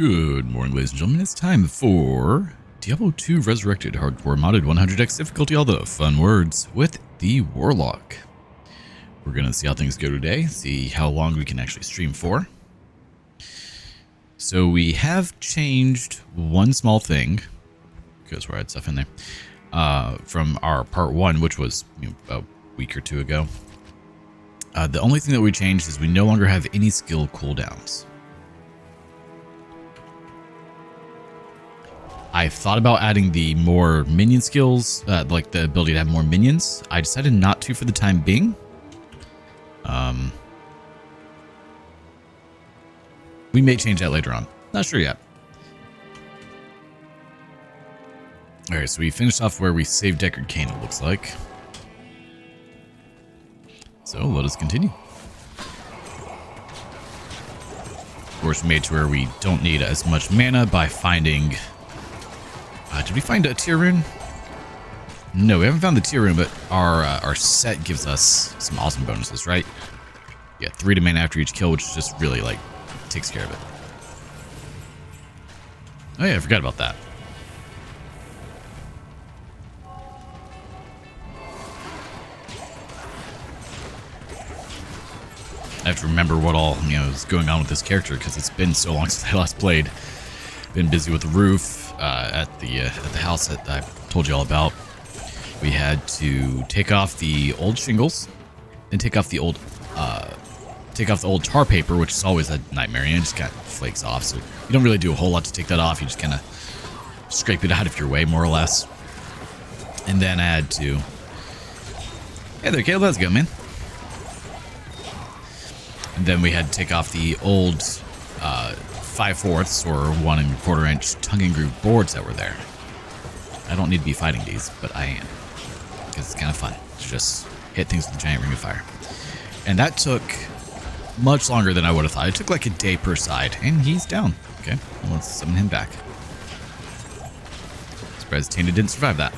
Good morning, ladies and gentlemen. It's time for Diablo 2 Resurrected, hardcore modded 100x difficulty, all the fun words with the Warlock. We're going to see how things go today, see how long we can actually stream for. So we have changed one small thing, because where I had stuff in there, from our part 1, which was a week or two ago. The only thing that we changed is we no longer have any skill cooldowns. I thought about adding the more minion skills, like the ability to have more minions. I decided not to for the time being. We may change that later on. Not sure yet. Alright, so we finished off where we saved Deckard Cain, it looks like. So let us continue. Of course, we made to where we don't need as much mana by finding... did we find a tier rune? No, we haven't found the tier rune, but our set gives us some awesome bonuses, right? Yeah, 3 to mana after each kill, which just really, like, takes care of it. Oh yeah, I forgot about that. I have to remember what all, is going on with this character, because it's been so long since I last played. Been busy with the roof at the house that I told you all about. We had to take off the old shingles, and take off the old tar paper, which is always a nightmare, and it just kind of flakes off. So you don't really do a whole lot to take that off. You just kind of scrape it out of your way, more or less. And then I had to... Hey there, Caleb. Let's go, man. And then we had to take off the old 5/4 or 1 1/4 inch tongue and groove boards that were there. I don't need to be fighting these, but I am, because it's kind of fun to just hit things with a giant ring of fire. And that took much longer than I would have thought. It took like a day per side, and he's down. Okay, well, let's summon him back. Surprised Tainted didn't survive that.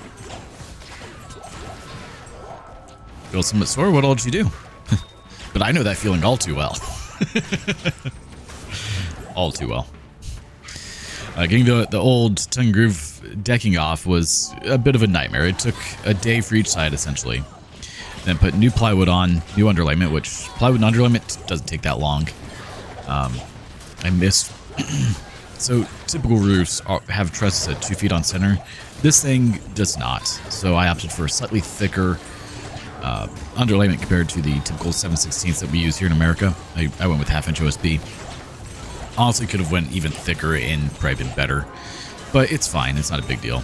Feel somewhat sore. What all did you do? But I know that feeling all too well. All too well. Getting the old tongue groove decking off was a bit of a nightmare. It took a day for each side, essentially. Then put new plywood on, new underlayment, which plywood and underlayment doesn't take that long. I missed... So typical roofs have trusses at 2 feet on center. This thing does not. So I opted for a slightly thicker underlayment compared to the typical 7/16 that we use here in America. I went with 1/2 inch OSB. Honestly, could have went even thicker and probably been better, but it's fine. It's not a big deal.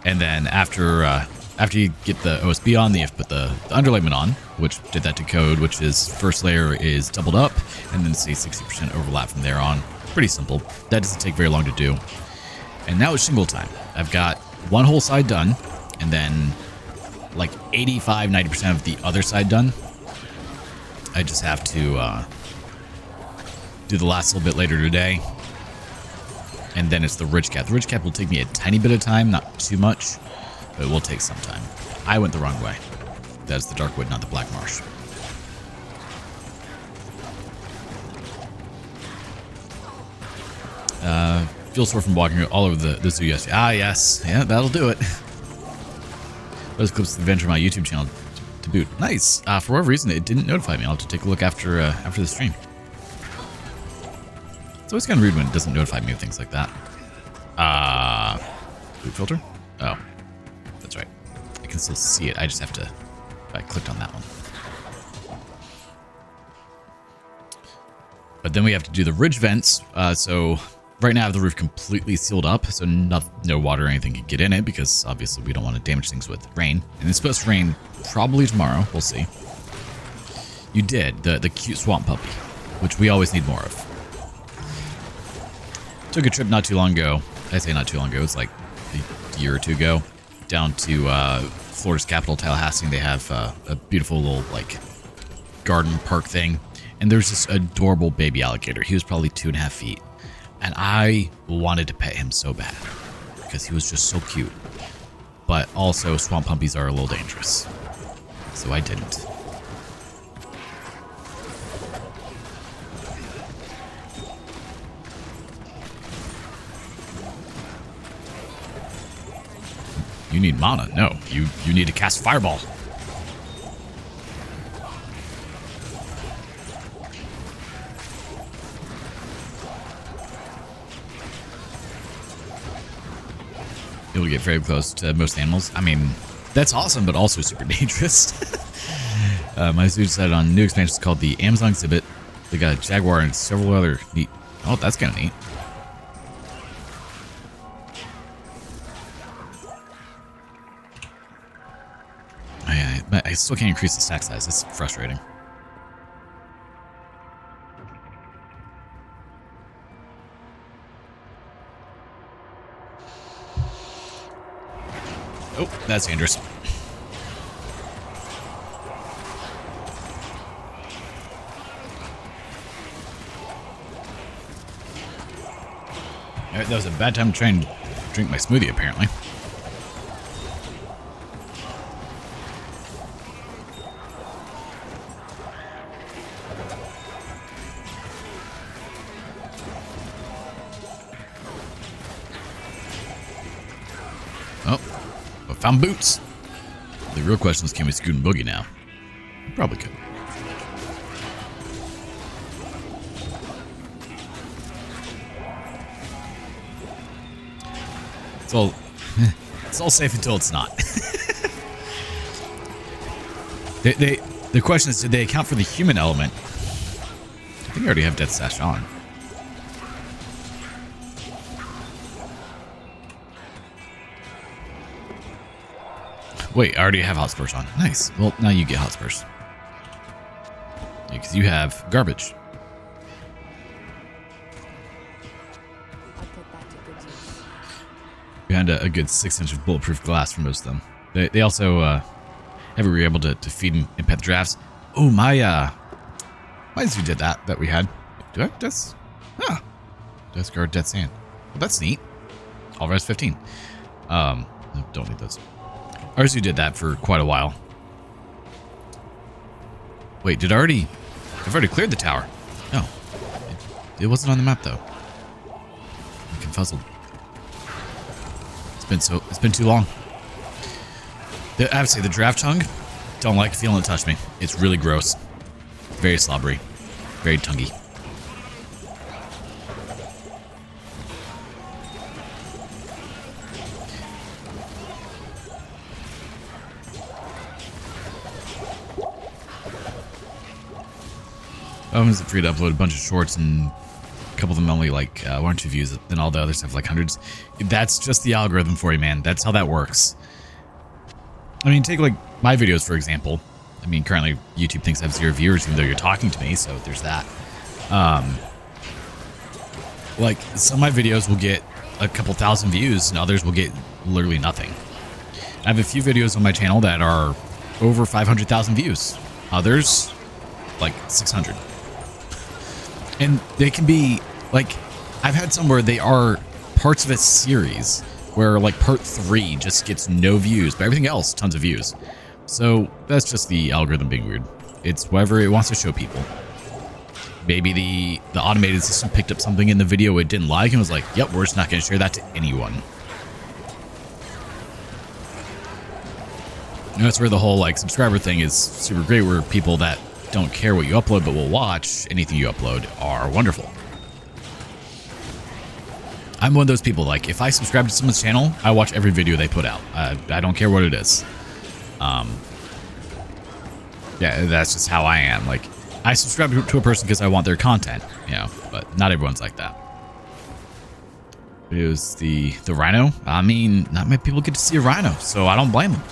And then after you get the OSB on, you have to put the underlayment on, which did that to code, which is first layer is doubled up, and then say 60% overlap from there on. Pretty simple. That doesn't take very long to do. And now it's shingle time. I've got one whole side done, and then like 85-90% of the other side done. I just have to do the last little bit later today, and then it's the ridge cap. The ridge cap will take me a tiny bit of time, not too much, but it will take some time. I went the wrong way. That's the dark wood, not the black marsh. Feel sore from walking all over the zoo yesterday. Ah, yes. Yeah, that'll do it. Those clips of the adventure on my YouTube channel to boot. Nice. For whatever reason, it didn't notify me. I'll have to take a look after the stream. It's always kind of rude when it doesn't notify me of things like that. Boot filter? Oh, that's right. I can still see it. I just have to... I clicked on that one. But then we have to do the ridge vents. So right now I have the roof completely sealed up, so no water or anything can get in it, because obviously we don't want to damage things with rain. And it's supposed to rain probably tomorrow. We'll see. You did. The cute swamp puppy, which we always need more of. Took a trip not too long ago. I say not too long ago. It's like a year or two ago. Down to Florida's capital, Tallahassee. They have a beautiful little like garden park thing. And there's this adorable baby alligator. He was probably 2.5 feet. And I wanted to pet him so bad, because he was just so cute. But also, swamp puppies are a little dangerous. So I didn't. You need mana. No, you need to cast Fireball. You'll get very close to most animals. I mean, that's awesome, but also super dangerous. My zoo decided on new expansions called the Amazon Exhibit. They got a jaguar and several other neat. Oh, that's kind of neat. I still can't increase the stack size. It's frustrating. Oh, that's dangerous. That was a bad time to try and drink my smoothie, apparently. Oh, I found boots. The real question is, can we scoot and boogie now? We probably could. It's all safe until it's not. The question is, did they account for the human element? I think I already have Death Sash on. Wait, I already have Hotspurs on. Nice. Well, now you get Hotspurs. Because you have garbage. Behind a good 6 inch of bulletproof glass for most of them. They also have we were able to feed and pet the drafts. Oh, my zoo did that we had. Do I? Death Guard, Death Sand. Well, that's neat. All res 15. Don't need those. Our zoo did that for quite a while. Wait, I've already cleared the tower. No. It wasn't on the map though. I'm confuzzled. It's been too long. I have to say, the draft tongue, don't like feeling it touch me. It's really gross. Very slobbery. Very tonguey. Is free to upload a bunch of shorts, and a couple of them only like 1 or 2 views, then all the other stuff like hundreds. That's just the algorithm for you, man. That's how that works. I mean, take like my videos for example. I mean, currently YouTube thinks I have 0 viewers even though you're talking to me, so there's that. Like some of my videos will get a couple thousand views and others will get literally nothing. I have a few videos on my channel that are over 500,000 views. Others like 600. And they can be like, I've had some where they are parts of a series where like part 3 just gets no views, but everything else tons of views. So that's just the algorithm being weird. It's whatever it wants to show people. Maybe the automated system picked up something in the video it didn't like and was like, yep, we're just not going to share that to anyone. And that's where the whole like subscriber thing is super great, where people that don't care what you upload but will watch anything you upload are wonderful. I'm one of those people, like if I subscribe to someone's channel, I watch every video they put out. I don't care what it is. Yeah, that's just how I am. Like I subscribe to a person because I want their content, you know, but not everyone's like that. It was the rhino. I mean, not many people get to see a rhino, so I don't blame them.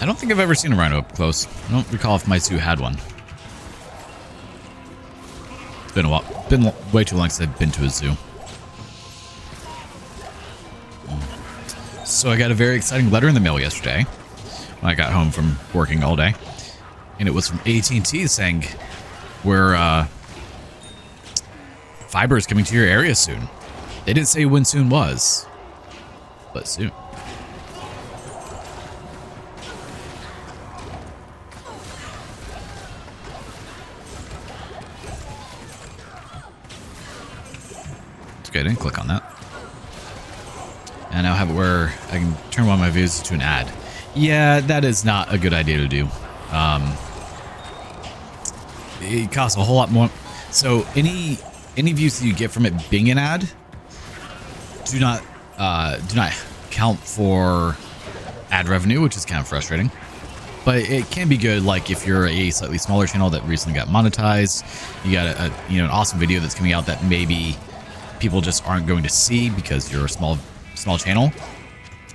I don't think I've ever seen a rhino up close. I don't recall if my zoo had one. It's been a while. Been way too long since I've been to a zoo. So I got a very exciting letter in the mail yesterday when I got home from working all day. And it was from AT&T saying, we're fiber is coming to your area soon. They didn't say when soon was, but soon. Okay, I didn't click on that. And now I have it where I can turn one of my views to an ad. Yeah, that is not a good idea to do. It costs a whole lot more. So any views that you get from it being an ad do not count for ad revenue, which is kind of frustrating. But it can be good, like if you're a slightly smaller channel that recently got monetized, you got an awesome video that's coming out that maybe people just aren't going to see because you're a small channel.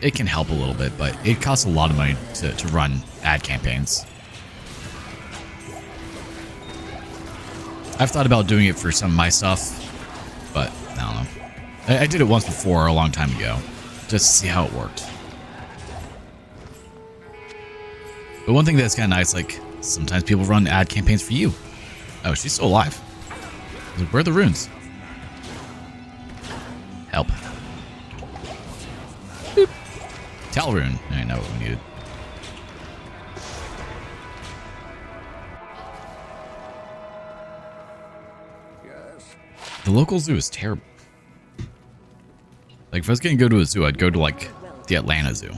It can help a little bit, but it costs a lot of money to run ad campaigns. I've thought about doing it for some of my stuff, but I don't know. I did it once before a long time ago, just to see how it worked. But one thing that's kind of nice, like sometimes people run ad campaigns for you. Oh, she's still alive. Where are the runes? Help. Boop. Tal rune. I know what we needed. Yes. The local zoo is terrible. Like if I was going to go to a zoo, I'd go to like the Atlanta Zoo.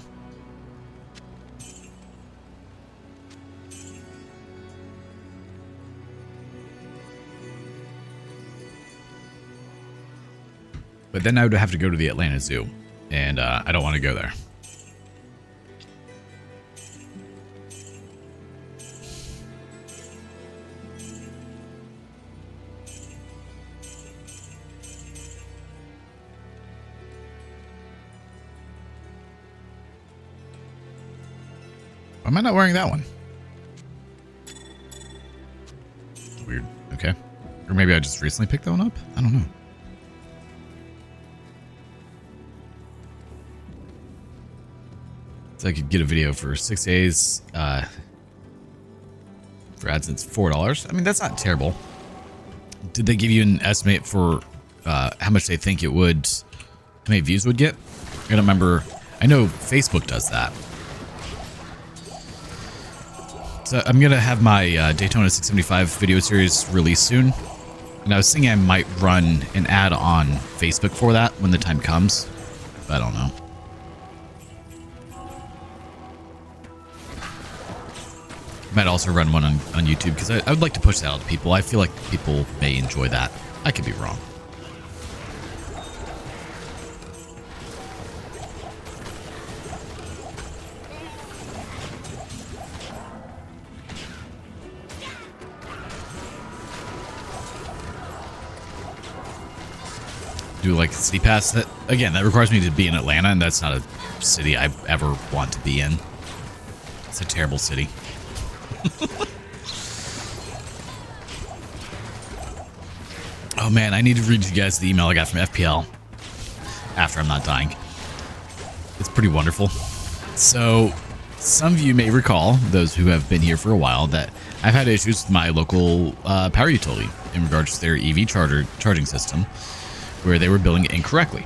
But then I would have to go to the Atlanta Zoo, and I don't want to go there. Why am I not wearing that one? Weird. Okay. Or maybe I just recently picked that one up? I don't know. So I could get a video for 6 days. For AdSense, $4. I mean, that's not terrible. Did they give you an estimate for how much they think it would, how many views would get? I don't remember. I know Facebook does that. So I'm going to have my Daytona 675 video series released soon. And I was thinking I might run an ad on Facebook for that when the time comes. But I don't know. Might also run one on YouTube because I would like to push that out to people. I feel like people may enjoy that. I could be wrong. Do like city pass. That again, that requires me to be in Atlanta, and that's not a city I ever want to be in. It's a terrible city. Oh man, I need to read you guys the email I got from FPL after I'm not dying. It's pretty wonderful. So, some of you may recall, those who have been here for a while, that I've had issues with my local power utility in regards to their EV charging system, where they were billing it incorrectly,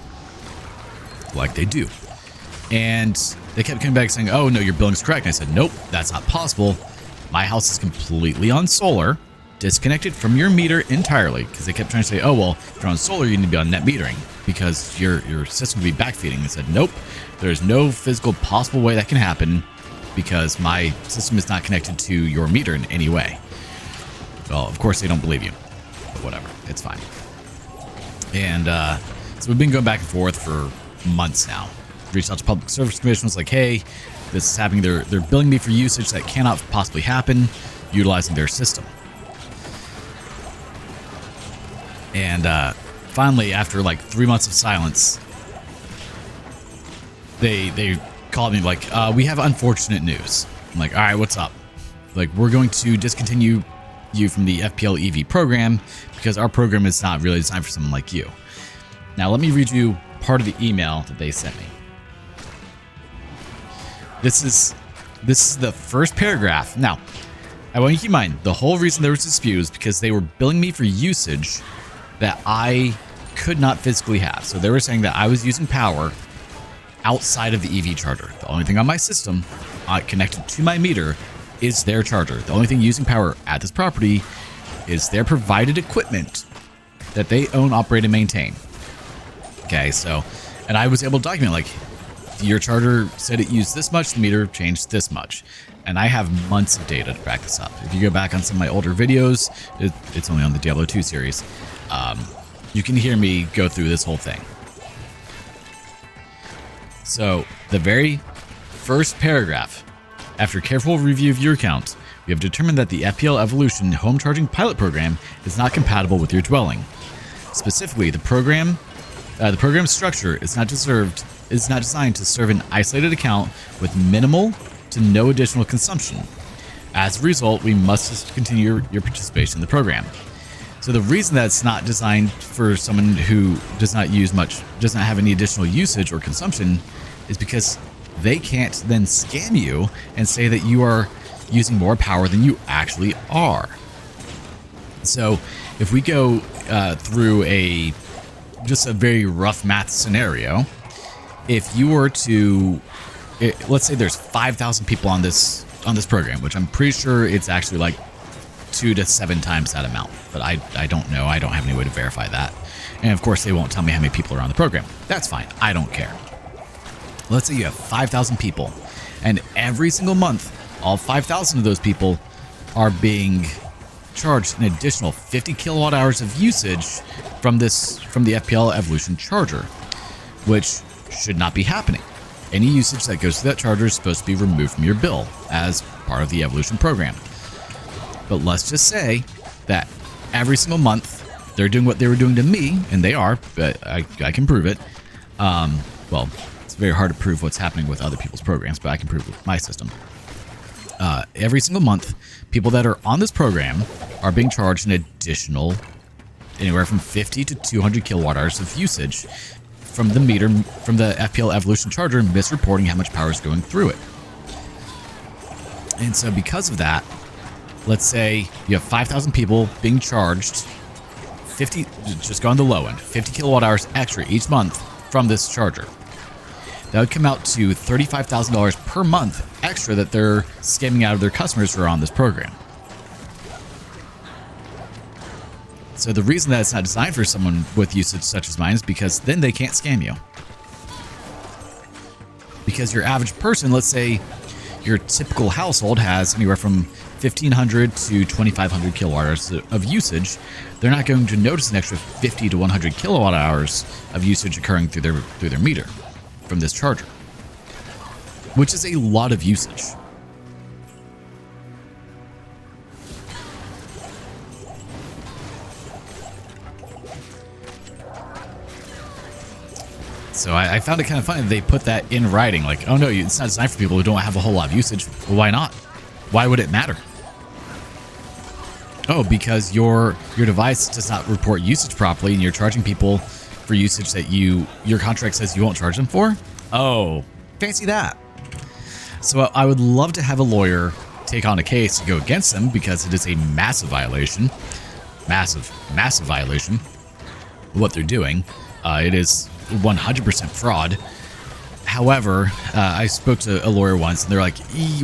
like they do. And they kept coming back saying, oh no, your billing's correct. And I said, nope, that's not possible. My house is completely on solar, disconnected from your meter entirely, because they kept trying to say, oh, well, if you're on solar, you need to be on net metering because your system would be backfeeding. They said, nope, there's no physical possible way that can happen because my system is not connected to your meter in any way. Well, of course, they don't believe you, but whatever, it's fine. And so we've been going back and forth for months now. Reached out to Public Service Commission, was like, hey, this is happening. They're billing me for usage that cannot possibly happen utilizing their system. And finally, after like 3 months of silence, they called me like, we have unfortunate news. I'm like, all right, what's up? Like, we're going to discontinue you from the FPL EV program because our program is not really designed for someone like you. Now, let me read you part of the email that they sent me. This is the first paragraph. Now, I want you to keep in mind, the whole reason there was a dispute is because they were billing me for usage that I could not physically have. So they were saying that I was using power outside of the EV charger. The only thing on my system connected to my meter is their charger. The only thing using power at this property is their provided equipment that they own, operate, and maintain. Okay, so, and I was able to document, like, your charger said it used this much, the meter changed this much. And I have months of data to back this up. If you go back on some of my older videos, it's only on the Diablo 2 series, you can hear me go through this whole thing. So, the very first paragraph, after careful review of your account, we have determined that the FPL Evolution home charging pilot program is not compatible with your dwelling. Specifically, the program structure is not designed to serve an isolated account with minimal to no additional consumption. As a result, we must discontinue your participation in the program. So the reason that it's not designed for someone who does not have any additional usage or consumption is because they can't then scam you and say that you are using more power than you actually are. So if we go through just a very rough math scenario, if you were to, let's say there's 5,000 people on this program, which I'm pretty sure it's actually like 2 to 7 times that amount, but I don't know. I don't have any way to verify that. And of course, they won't tell me how many people are on the program. That's fine. I don't care. Let's say you have 5,000 people, and every single month, all 5,000 of those people are being charged an additional 50 kilowatt hours of usage from the FPL Evolution charger, which should not be happening. Any usage that goes to that charger is supposed to be removed from your bill as part of the Evolution program. But let's just say that every single month they're doing what they were doing to me, and they are, but I can prove it. Well, it's very hard to prove what's happening with other people's programs, but I can prove it with my system. Every single month, people that are on this program are being charged an additional anywhere from 50 to 200 kilowatt hours of usage from the meter, from the FPL Evolution charger, misreporting how much power is going through it. And so because of that, let's say you have 5,000 people being charged 50, just go on the low end, 50 kilowatt hours extra each month from this charger. That would come out to $35,000 per month extra that they're scamming out of their customers who are on this program. So the reason that it's not designed for someone with usage such as mine is because then they can't scam you. Because your average person, let's say your typical household has anywhere from 1,500 to 2,500 kilowatt hours of usage, they're not going to notice an extra 50 to 100 kilowatt hours of usage occurring through their meter from this charger, which is a lot of usage. So I found it kind of funny that they put that in writing, like, oh no, it's not designed for people who don't have a whole lot of usage. Well, why not? Why would it matter? Oh, because your device does not report usage properly and you're charging people for usage that your contract says you won't charge them for? Oh, fancy that. So I would love to have a lawyer take on a case to go against them because it is a massive violation. Massive violation of what they're doing. It is 100% fraud. However, I spoke to a lawyer once and they're like,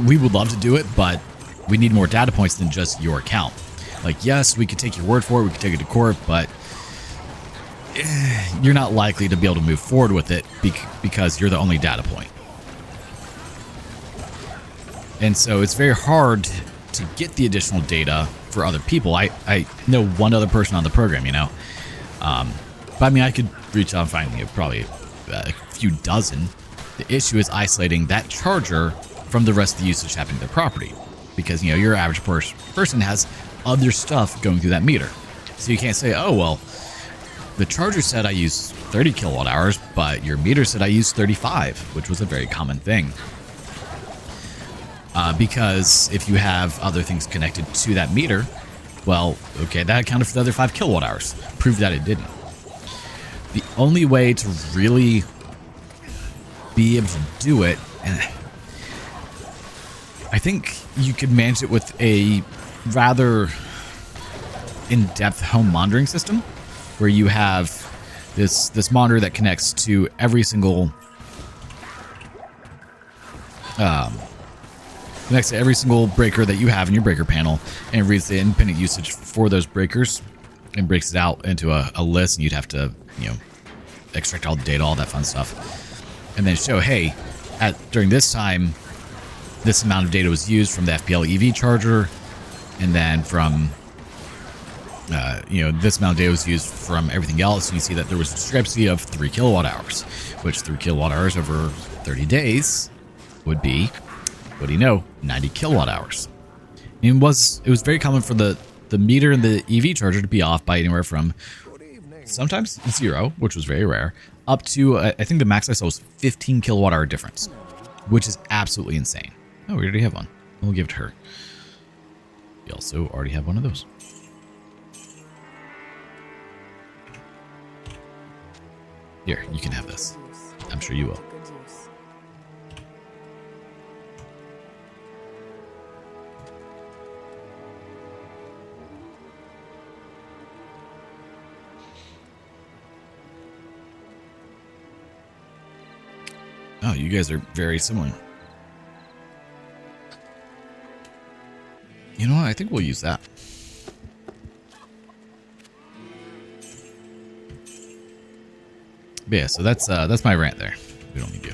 we would love to do it, but we need more data points than just your account. Like, yes, we could take your word for it, we could take it to court, but you're not likely to be able to move forward with it because you're the only data point. And so it's very hard to get the additional data for other people. I know one other person on the program, you know. But I mean, I could reach out and find probably a few dozen. The issue is isolating that charger from the rest of the usage happening to their property. Because, you know, your average person has other stuff going through that meter. So you can't say, oh, well, the charger said I use 30 kilowatt hours, but your meter said I use 35, which was a very common thing. Because if you have other things connected to that meter, well, okay, that accounted for the other 5 kilowatt hours. Prove that it didn't. The only way to really be able to do it, and I think you could manage it with a rather in-depth home monitoring system, where you have this monitor that connects to every single breaker that you have in your breaker panel, and reads the independent usage for those breakers and breaks it out into a list, and you'd have to, you know, extract all the data, all that fun stuff, and then show, hey, during this time, this amount of data was used from the FPL EV charger, and then from this amount of data was used from everything else. And you see that there was a discrepancy of 3 kilowatt hours, which 3 kilowatt hours over 30 days would be, what do you know, 90 kilowatt hours. And it was very common for the meter and the EV charger to be off by anywhere from sometimes 0, which was very rare, up to, I think the max I saw was 15 kilowatt hour difference, which is absolutely insane. Oh, we already have one. We'll give it to her. We also already have one of those. Here, you can have this. I'm sure you will. Oh, you guys are very similar. You know what? I think we'll use that. But yeah, so that's my rant there. We don't need you.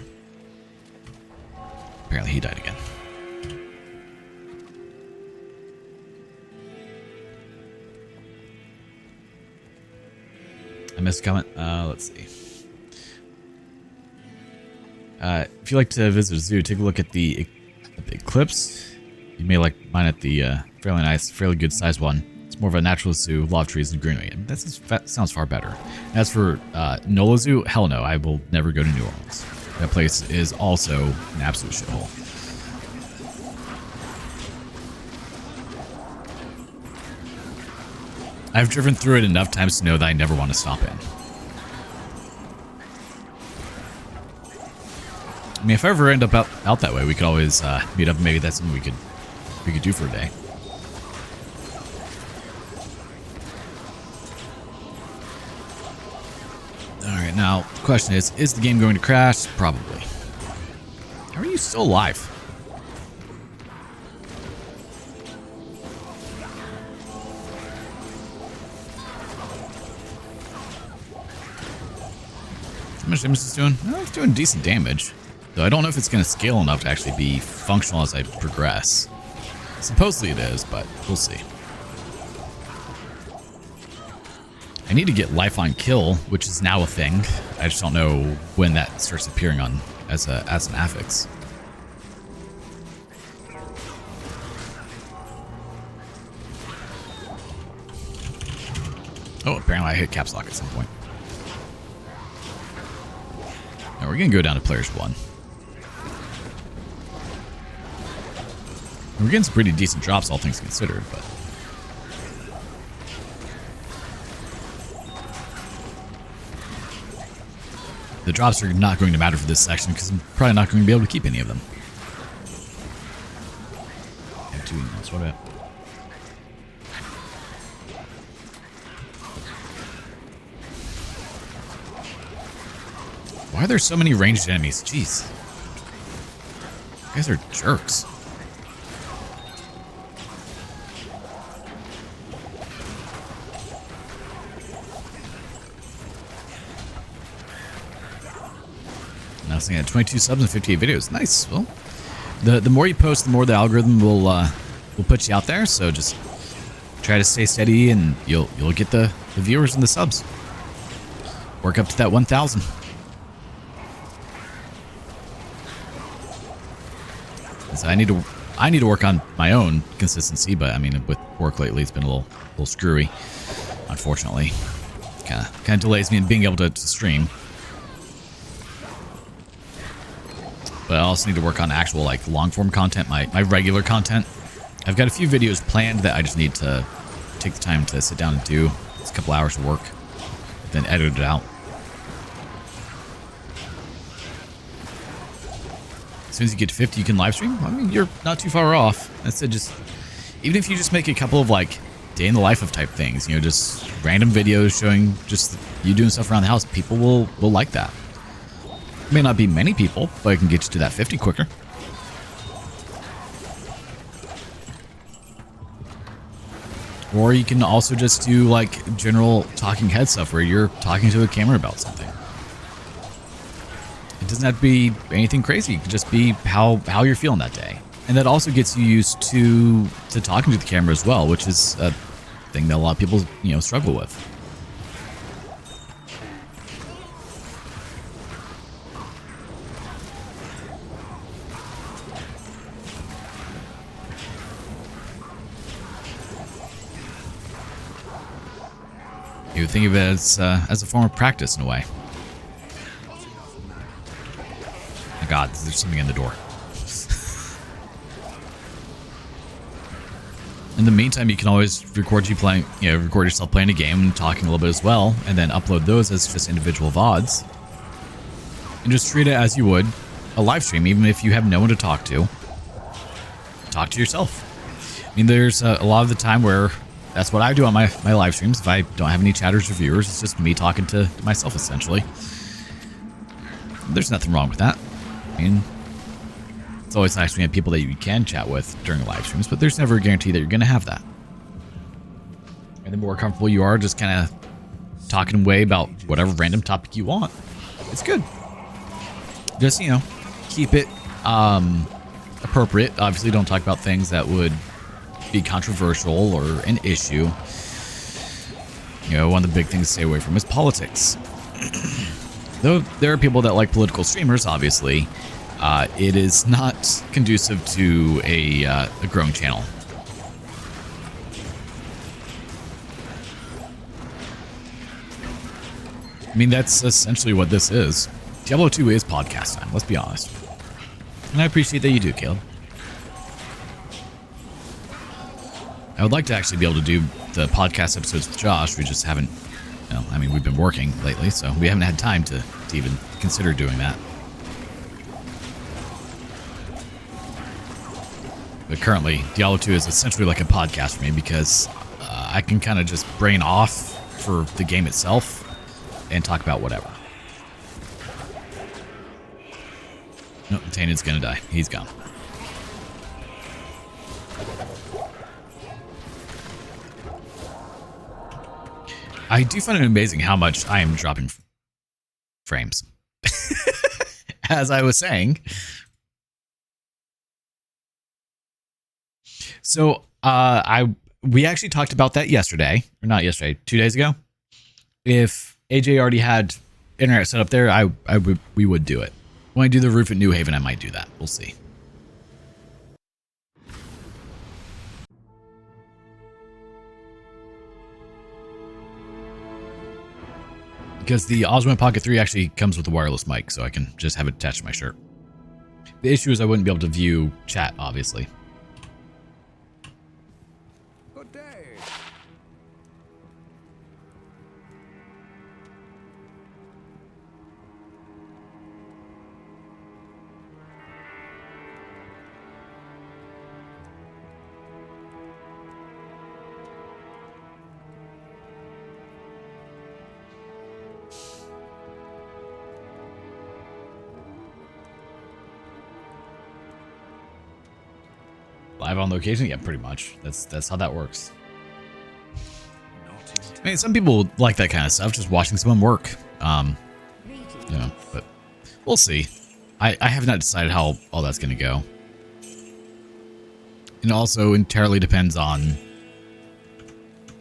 Apparently he died again. I missed a comment. Let's see. If you like to visit a zoo, take a look at the eclipse. You may like mine at the fairly nice, fairly good sized one. It's more of a natural zoo, a lot of trees and greenery. That sounds far better. As for NOLA Zoo, hell no, I will never go to New Orleans. That place is also an absolute shithole. I've driven through it enough times to know that I never want to stop in. I mean, if I ever end up out that way, we could always meet up. Maybe that's something we could do for a day. All right, now the question is the game going to crash? Probably. How are you still alive? How much damage is it doing? Well, it's doing decent damage. Though I don't know if it's going to scale enough to actually be functional as I progress. Supposedly it is, but we'll see. I need to get life on kill, which is now a thing. I just don't know when that starts appearing on as an affix. Oh, apparently I hit caps lock at some point. Now we're going to go down to players 1. We're getting some pretty decent drops, all things considered, but... the drops are not going to matter for this section because I'm probably not going to be able to keep any of them. I have 2 emails. What about? Why are there so many ranged enemies? Jeez. You guys are jerks. Now it's at 22 subs and 58 videos. Nice. Well, the more you post, the more the algorithm will put you out there. So just try to stay steady, and you'll get the viewers and the subs. Work up to that 1,000. So I need to work on my own consistency, but I mean, with work lately, it's been a little screwy, unfortunately. Kind of delays me in being able to stream. But I also need to work on actual like long form content, my regular content. I've got a few videos planned that I just need to take the time to sit down and do. It's a couple hours of work, then edit it out. As soon as you get to 50, you can live stream. I mean, you're not too far off. That's it. Just even if you just make a couple of like day in the life of type things, you know, just random videos showing just you doing stuff around the house, people will like that. May not be many people, but I can get you to that 50 quicker. Or you can also just do like general talking head stuff where you're talking to a camera about something. It doesn't have to be anything crazy. It could just be how you're feeling that day. And that also gets you used to talking to the camera as well, which is a thing that a lot of people, struggle with. You would think of it as a form of practice in a way. Oh God, there's something in the door. In the meantime, you can always record yourself playing a game and talking a little bit as well, and then upload those as just individual VODs. And just treat it as you would a live stream, even if you have no one to talk to. Talk to yourself. I mean, there's a lot of the time where that's what I do on my live streams. If I don't have any chatters or viewers, it's just me talking to myself, essentially. There's nothing wrong with that. I mean, it's always nice when you have people that you can chat with during live streams, but there's never a guarantee that you're going to have that. And the more comfortable you are just kind of talking away about whatever random topic you want, it's good. Just, keep it appropriate. Obviously, don't talk about things that would be controversial or an issue. One of the big things to stay away from is politics. Though there are people that like political streamers, obviously, it is not conducive to a growing channel. I mean, that's essentially what this is. Diablo 2 is podcast time, let's be honest. And I appreciate that you do, Caleb. I would like to actually be able to do the podcast episodes with Josh. We just haven't, we've been working lately, so we haven't had time to even consider doing that. But currently, Diablo 2 is essentially like a podcast for me because I can kind of just brain off for the game itself and talk about whatever. Nope, Tained's gonna die. He's gone. I do find it amazing how much I am dropping frames. As I was saying. So, we actually talked about that yesterday. Or not yesterday, 2 days ago. If AJ already had internet set up there, we would do it. When I do the roof at New Haven, I might do that. We'll see. Because the Osmo Pocket 3 actually comes with a wireless mic, so I can just have it attached to my shirt. The issue is I wouldn't be able to view chat, obviously. Good day. Live on location? Yeah, pretty much. That's how that works. I mean, some people like that kind of stuff, just watching someone work. But we'll see. I have not decided how all that's going to go. It also entirely depends on,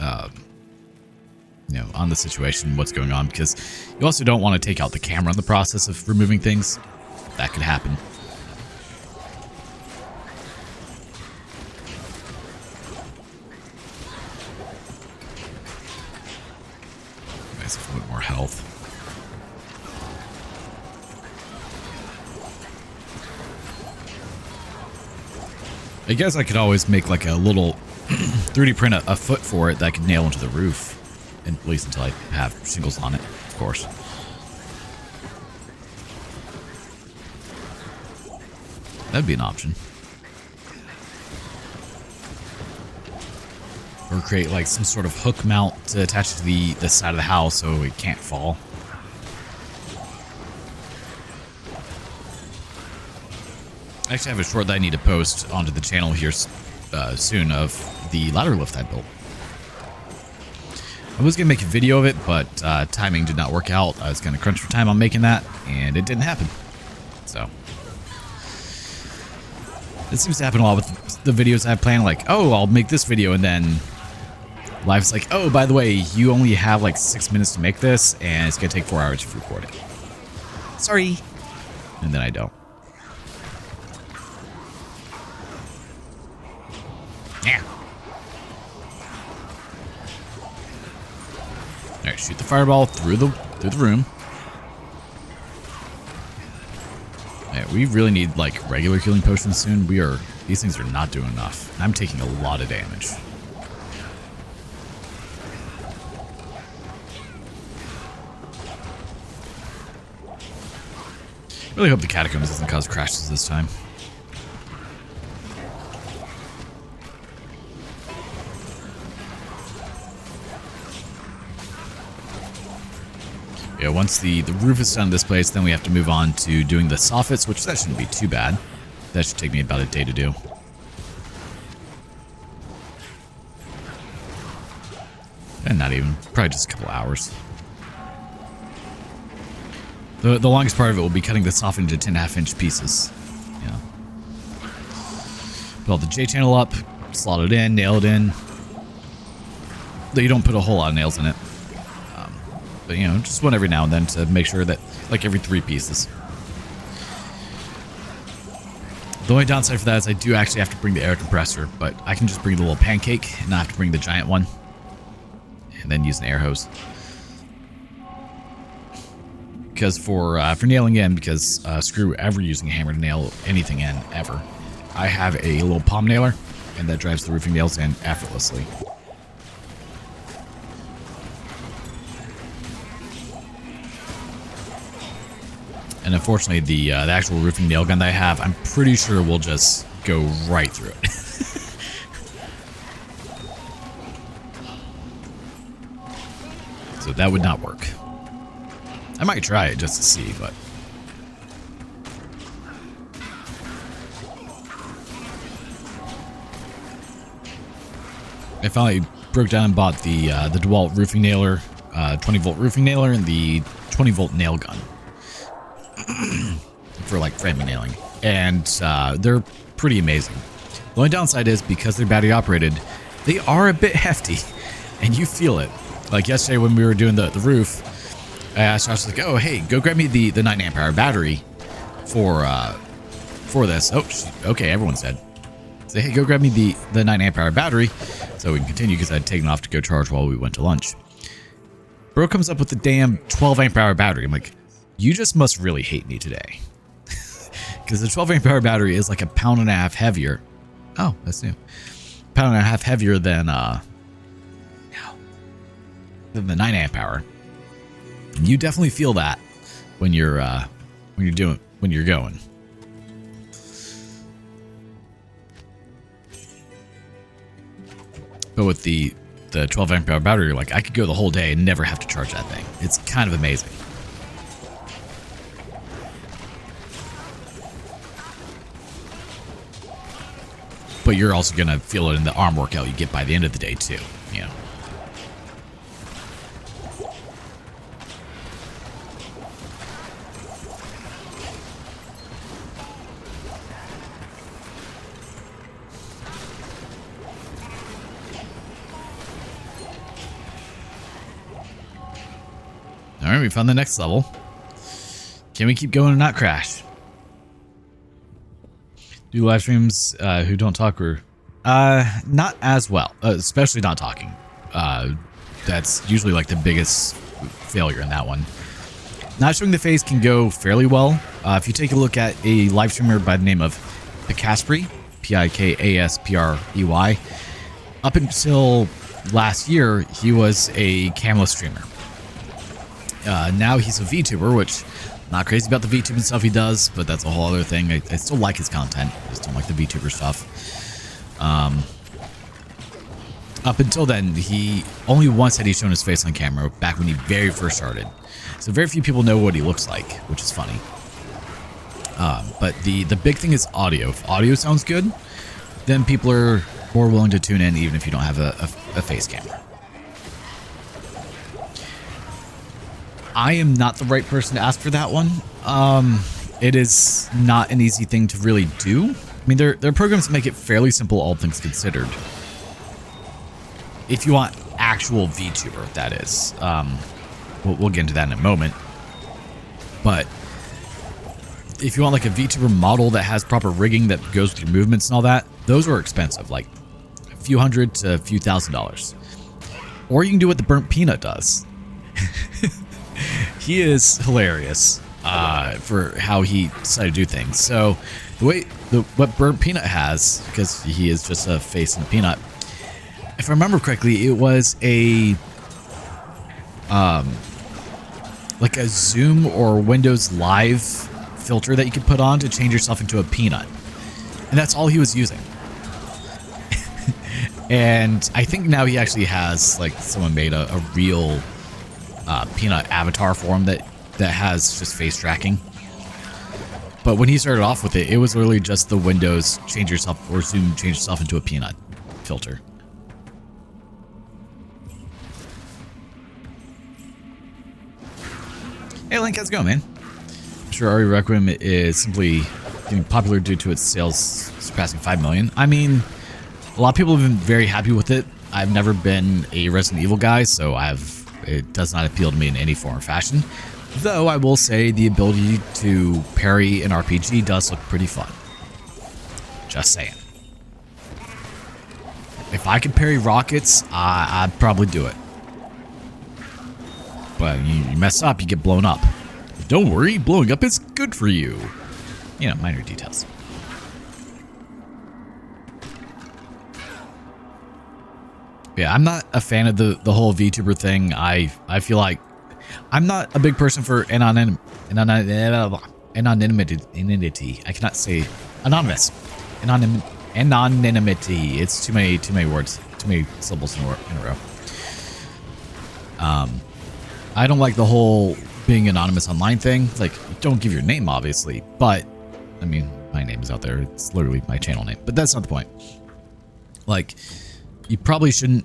on the situation, what's going on, because you also don't want to take out the camera in the process of removing things. That could happen. Nice, a little more health. I guess I could always make like a little 3D print a foot for it that I could nail into the roof, and at least until I have shingles on it, of course. That'd be an option. Or create like some sort of hook mount to attach to the side of the house so it can't fall. I actually have a short that I need to post onto the channel here soon of the ladder lift I built. I was going to make a video of it, but timing did not work out. I was going to crunch for time on making that, and it didn't happen. So it seems to happen a lot with the videos I have planned. Like, oh, I'll make this video, and then life's like, oh, by the way, you only have like 6 minutes to make this, and it's gonna take 4 hours to record it. Sorry. And then I don't. Yeah. All right, shoot the fireball through the room. Yeah, we really need like regular healing potions soon. These things are not doing enough. I'm taking a lot of damage. Really hope the catacombs doesn't cause crashes this time. Yeah, once the roof is done in this place, then we have to move on to doing the soffits, which that shouldn't be too bad. That should take me about a day to do. And not even, probably just a couple hours. The longest part of it will be cutting the soffit into 10.5-inch pieces. Yeah. Put all the J channel up, slot it in, nail it in. Though you don't put a whole lot of nails in it. But, you know, just one every now and then to make sure that, like, every 3 pieces. The only downside for that is I do actually have to bring the air compressor, but I can just bring the little pancake and not have to bring the giant one. And then use an air hose. Because for nailing in, because screw ever using a hammer to nail anything in, ever, I have a little palm nailer, and that drives the roofing nails in effortlessly. And unfortunately, the actual roofing nail gun that I have, I'm pretty sure will just go right through it. So that would not work. I might try it just to see, but... I finally broke down and bought the DeWalt roofing nailer, 20-volt roofing nailer, and the 20-volt nail gun. For like framing nailing, and they're pretty amazing. The only downside is because they're battery operated, they are a bit hefty, and you feel it. Like yesterday when we were doing the roof, I asked Josh, like, oh hey, go grab me the 9-amp-hour battery for this. Oh, okay, everyone's dead. Say, hey, go grab me the 9-amp-hour battery so we can continue, because I'd taken off to go charge while we went to lunch. Bro comes up with the damn 12-amp-hour battery. I'm like, you just must really hate me today. Because the 12-amp-hour battery is like a pound and a half heavier. Oh, that's new. Pound and a half heavier than the 9-amp-hour. And you definitely feel that when you're going. But with the 12-amp-hour battery, like, I could go the whole day and never have to charge that thing. It's kind of amazing. But you're also going to feel it in the arm workout you get by the end of the day, too. You know. Alright, we found the next level. Can we keep going and not crash? Do live streams who don't talk or not as well, especially not talking. That's usually like the biggest failure in that one. Not showing the face can go fairly well. If you take a look at a live streamer by the name of Pikaspri, P-I-K-A-S-P-R-E-Y, up until last year, he was a camera streamer. Now he's a VTuber, which not crazy about the VTubing stuff he does, but that's a whole other thing. I still like his content. I just don't like the VTuber stuff. Up until then, he only once had he shown his face on camera back when he very first started. So very few people know what he looks like, which is funny. But the big thing is audio. If audio sounds good, then people are more willing to tune in even if you don't have a face camera. I am not the right person to ask for that one. it is not an easy thing to really do. I mean, there are programs that make it fairly simple, all things considered. If you want actual VTuber, that is. We'll get into that in a moment. But if you want like a VTuber model that has proper rigging that goes with your movements and all that, those are expensive, like a few $100 to a few $1,000s. Or you can do what the Burnt Peanut does. He is hilarious for how he decided to do things. So what Burnt Peanut has, because he is just a face and a peanut, if I remember correctly, it was a like a Zoom or Windows Live filter that you could put on to change yourself into a peanut. And that's all he was using. And I think now he actually has, like, someone made a real peanut avatar for him that has just face tracking. But when he started off with it, it was literally just the Windows change yourself or Zoom change yourself into a peanut filter. Hey Link, how's it going, man? I'm sure Ari Requiem is simply getting popular due to its sales surpassing 5 million. I mean, a lot of people have been very happy with it. I've never been a Resident Evil guy, so it does not appeal to me in any form or fashion. Though I will say the ability to parry an RPG does look pretty fun. Just saying. If I could parry rockets, I'd probably do it. But you mess up, you get blown up. Don't worry, blowing up is good for you. You know, minor details. Yeah, I'm not a fan of the whole VTuber thing. I feel like I'm not a big person for anonymity. I cannot say anonymous. Anonymity. It's too many words, too many syllables in a row. I don't like the whole being anonymous online thing. Like, don't give your name, obviously, but I mean, my name is out there. It's literally my channel name, but that's not the point. Like, you probably shouldn't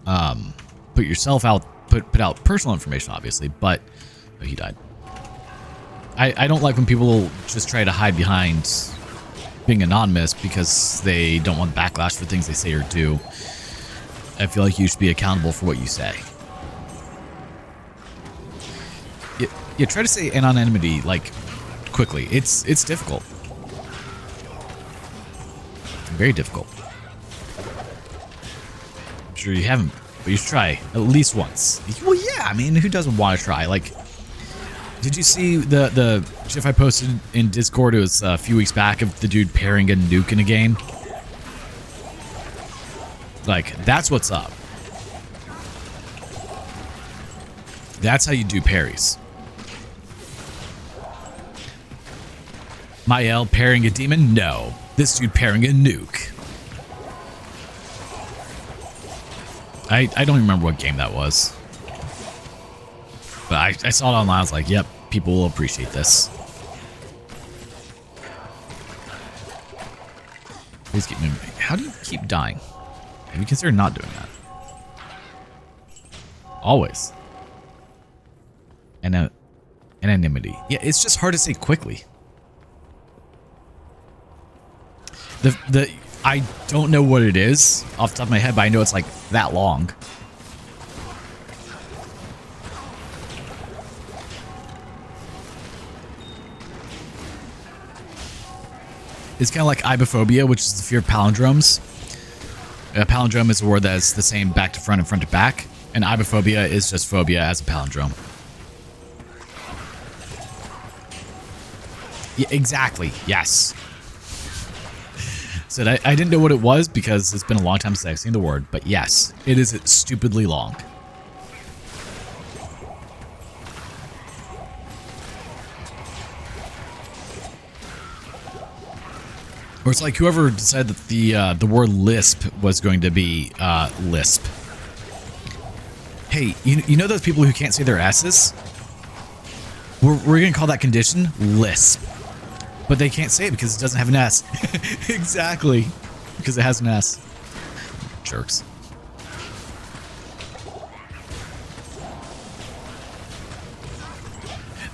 put yourself out, put out personal information, obviously, but oh, he died. I don't like when people just try to hide behind being anonymous because they don't want backlash for things they say or do. I feel like you should be accountable for what you say. Yeah, try to say anonymity, like, quickly. It's difficult. Very difficult. I'm sure you haven't, but you should try at least once. Well, yeah, I mean, who doesn't want to try? Like, did you see the GIF I posted in Discord? It was a few weeks back of the dude pairing a nuke in a game. Like, that's what's up. That's how you do parries. Mael pairing a demon? No. This dude pairing a nuke. I don't even remember what game that was. But I saw it online. I was like, yep, people will appreciate this. Please keep moving. How do you keep dying? Have you considered not doing that? Always. Anonymity. Yeah, it's just hard to say quickly. I don't know what it is off the top of my head, but I know it's like that long. It's kind of like ibophobia, which is the fear of palindromes. A palindrome is a word that is the same back to front and front to back, and ibophobia is just phobia as a palindrome. Yeah, exactly. Yes. Said I didn't know what it was because it's been a long time since I've seen the word, but yes, it is stupidly long. Or it's like whoever decided that the word lisp was going to be lisp. Hey, you know those people who can't say their S's? We're going to call that condition lisp. But they can't say it because it doesn't have an S. Exactly. Because it has an S. Jerks.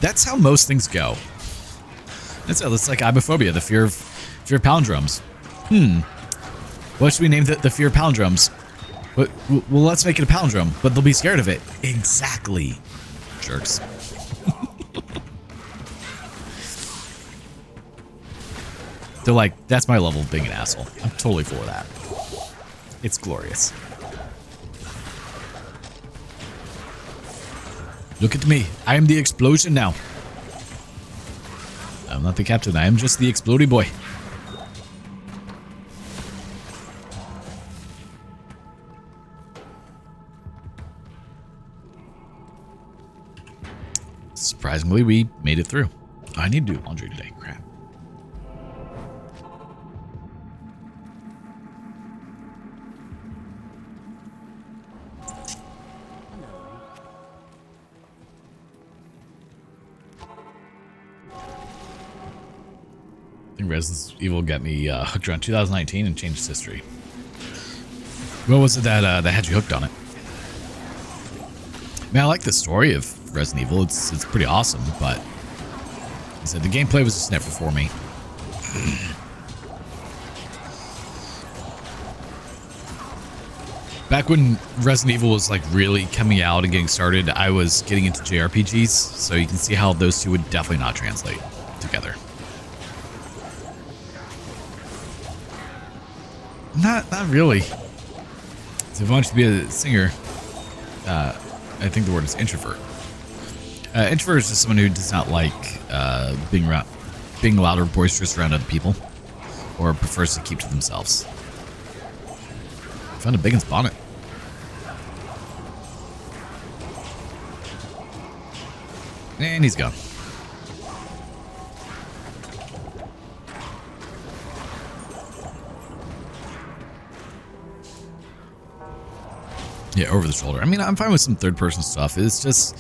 That's how most things go. It's like ibophobia, the fear of palindromes. What should we name the fear of palindromes? Well, let's make it a palindrome, but they'll be scared of it. Exactly. Jerks. They're like, that's my level of being an asshole. I'm totally for that. It's glorious. Look at me. I am the explosion now. I'm not the captain. I am just the explodey boy. Surprisingly, we made it through. Oh, I need to do laundry today. Crap. I think Resident Evil got me hooked around 2019 and changed history. What was it that had you hooked on it? Man, I like the story of Resident Evil. It's pretty awesome, but like I said, the gameplay was just never for me. Back when Resident Evil was like really coming out and getting started, I was getting into JRPGs, so you can see how those two would definitely not translate together. Not really. So if I want you to be a singer, I think the word is introvert. Introvert is just someone who does not like being loud or boisterous around other people, or prefers to keep to themselves. Found a Biggins bonnet. And he's gone. Yeah, over the shoulder. I mean, I'm fine with some third-person stuff. It's just,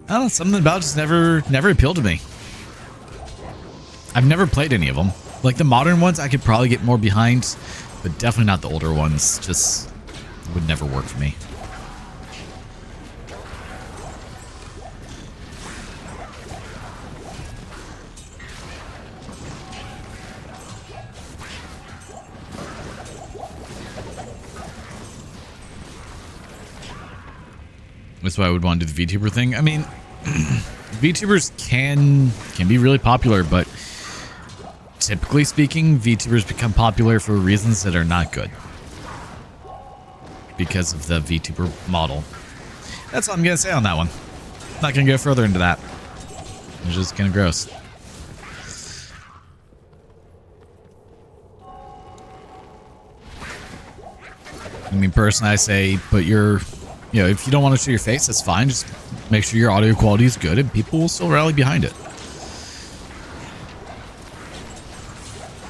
I don't know, something about it just never appealed to me. I've never played any of them. Like the modern ones, I could probably get more behind, but definitely not the older ones. Just would never work for me. That's why I would want to do the VTuber thing. I mean, VTubers can be really popular, but typically speaking, VTubers become popular for reasons that are not good because of the VTuber model. That's all I'm going to say on that one. Not going to go further into that. It's just kind of gross. I mean, personally, I say put your... You know, if you don't want to show your face, that's fine. Just make sure your audio quality is good and people will still rally behind it.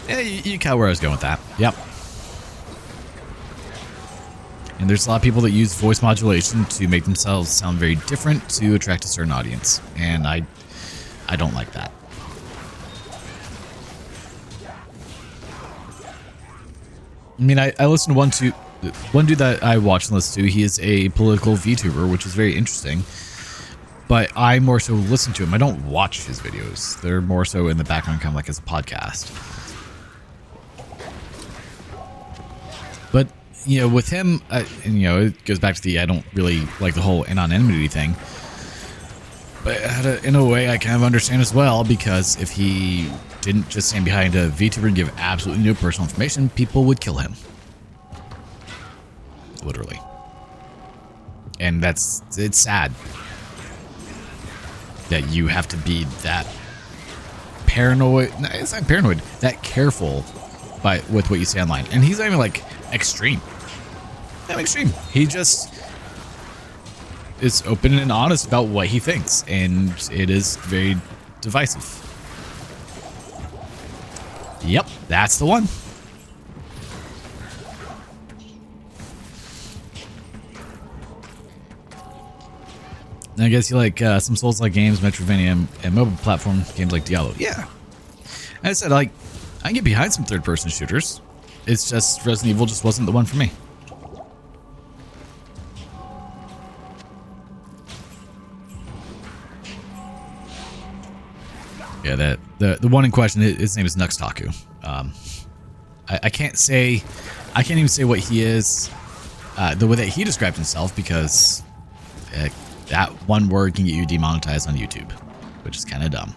Yeah, you caught where I was going with that. Yep. And there's a lot of people that use voice modulation to make themselves sound very different to attract a certain audience. And I don't like that. I mean, I listened to one dude that I watch and listen to. He is a political VTuber, which is very interesting. But I more so listen to him. I don't watch his videos. They're more so in the background, kind of like as a podcast. But, you know, with him, and, you know, it goes back to the I don't really like the whole anonymity thing. But in a way, I kind of understand as well, because if he didn't just stand behind a VTuber and give absolutely no personal information, people would kill him. Literally. And it's sad that you have to be that paranoid. No, it's not paranoid. That careful with what you say online. And he's not even like extreme. Not extreme. He just is open and honest about what he thinks, and it is very divisive. Yep, that's the one. And I guess you like some Souls-like games, Metroidvania, and mobile platform games like Diablo. Yeah. As I said, like, I can get behind some third-person shooters. It's just Resident Evil just wasn't the one for me. Yeah, The one in question, his name is Nuxtaku. I can't even say what he is, the way that he described himself, because that one word can get you demonetized on YouTube, which is kind of dumb.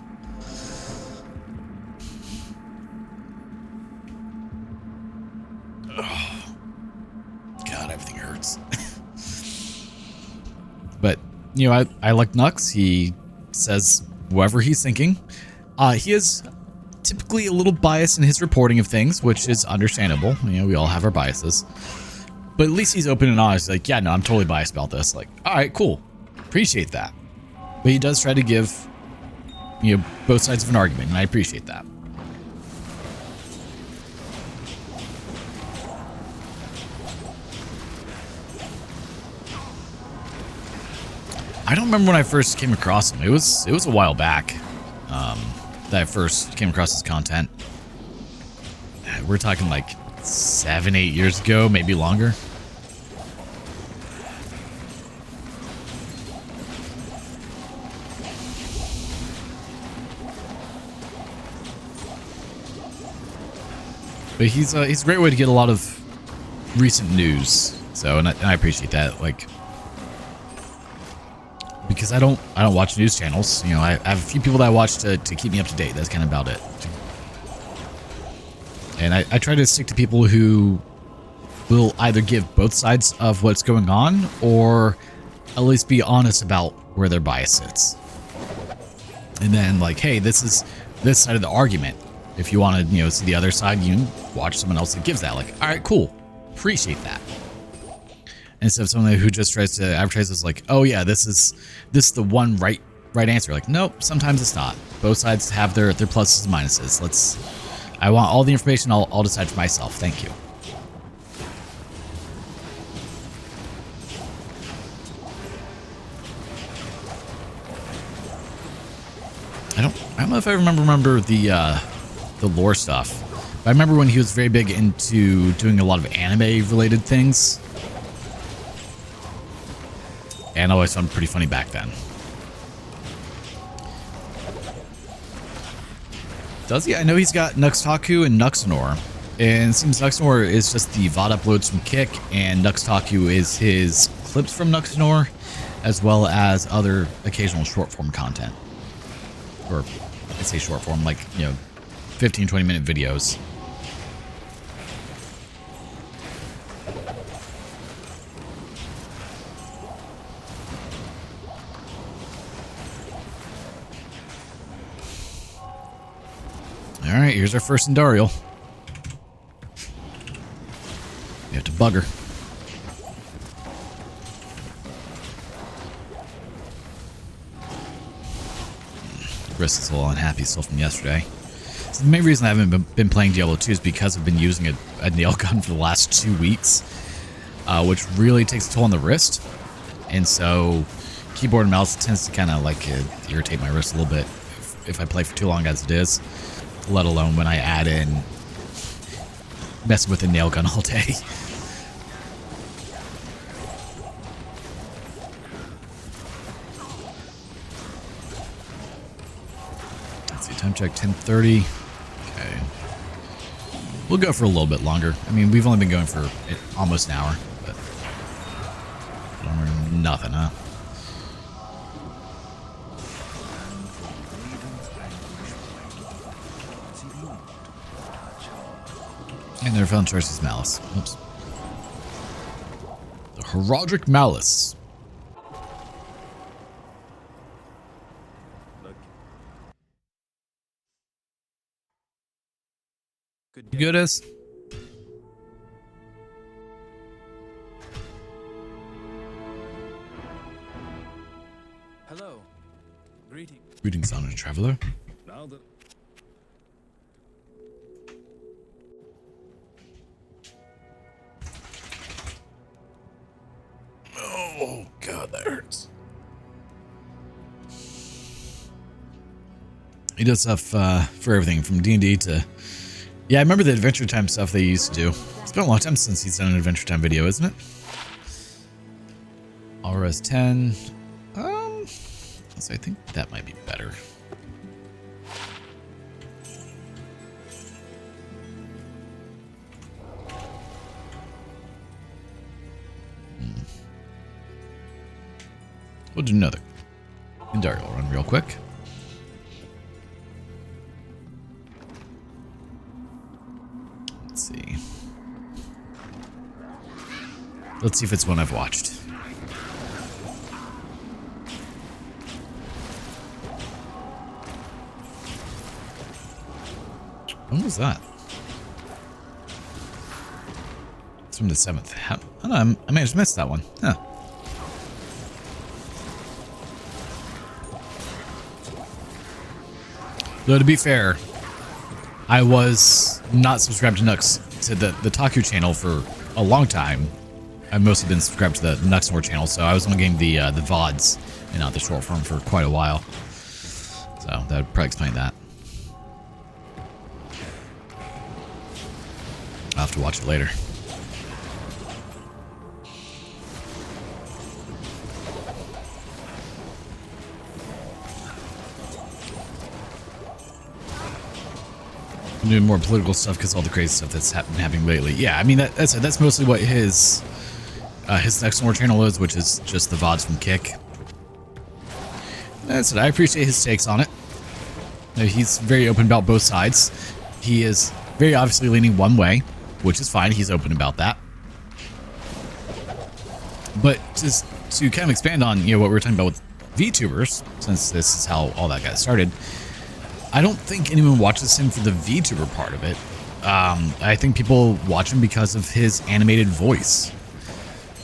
Oh, God, everything hurts. But, you know, I like Nux. He says whatever he's thinking. He is typically a little biased in his reporting of things, which is understandable. You know, we all have our biases. But at least he's open and honest. Like, yeah, no, I'm totally biased about this. Like, all right, cool. Appreciate that. But he does try to give, you know, both sides of an argument, and I appreciate that. I don't remember when I first came across him. It was a while back that I first came across his content. We're talking like 7-8 years ago, maybe longer. But he's a great way to get a lot of recent news. So, and I appreciate that. Like, because I don't watch news channels. You know, I have a few people that I watch to keep me up to date. That's kind of about it. And I try to stick to people who will either give both sides of what's going on, or at least be honest about where their bias sits. And then, like, hey, this is this side of the argument. If you want to, you know, see the other side, you can watch someone else that gives that. Like, all right, cool, appreciate that. Instead of someone who just tries to advertise as like, oh yeah, this is the one right answer. Like, nope, sometimes it's not. Both sides have their pluses and minuses. I want all the information. I'll decide for myself. Thank you. I don't know if I remember the lore stuff. But I remember when he was very big into doing a lot of anime related things. And I always found it pretty funny back then. Does he? I know he's got Nuxtaku and Nuxnor. And it seems Nuxnor is just the VOD uploads from Kick, and Nuxtaku is his clips from Nuxnor, as well as other occasional short form content. Or I say short form, like, you know, 15-20 minute videos. All right, here's our first Endarial. We have to bug her. Chris is a little unhappy still from yesterday. So the main reason I haven't been playing Diablo 2 is because I've been using a nail gun for the last 2 weeks, which really takes a toll on the wrist. And so keyboard and mouse tends to kind of like irritate my wrist a little bit if I play for too long as it is, let alone when I add in messing with a nail gun all day. Let's see, time check 10:30. Okay. We'll go for a little bit longer. I mean, we've only been going for almost an hour, but nothing, huh? And their phone choice is Malice. Oops. The Heraldric Malice. You good as? Hello. Greetings. Greetings, honored traveler. Now that Oh, God, that hurts. He does stuff for everything from D&D to... Yeah, I remember the Adventure Time stuff they used to do. It's been a long time since he's done an Adventure Time video, isn't it? All-Res 10. So I think that might be better. We'll do another Indarial run real quick. Let's see. Let's see if it's one I've watched. When was that? It's from the 7th. I don't know, I managed to miss that one. Huh. Though to be fair, I was not subscribed to Nux to the Taku channel for a long time. I've mostly been subscribed to the Nuxmore channel, so I was only getting the VODs and not the short form for quite a while. So that would probably explain that. I'll have to watch it later. I'm doing more political stuff because all the crazy stuff that's been happening lately. Yeah, I mean that's mostly what his Nuxmore channel is, which is just the VODs from Kick. That's it. I appreciate his takes on it. He's very open about both sides. He is very obviously leaning one way, which is fine. He's open about that. But just to kind of expand on, what we were talking about with VTubers, since this is how all that got started, I don't think anyone watches him for the VTuber part of it. I think people watch him because of his animated voice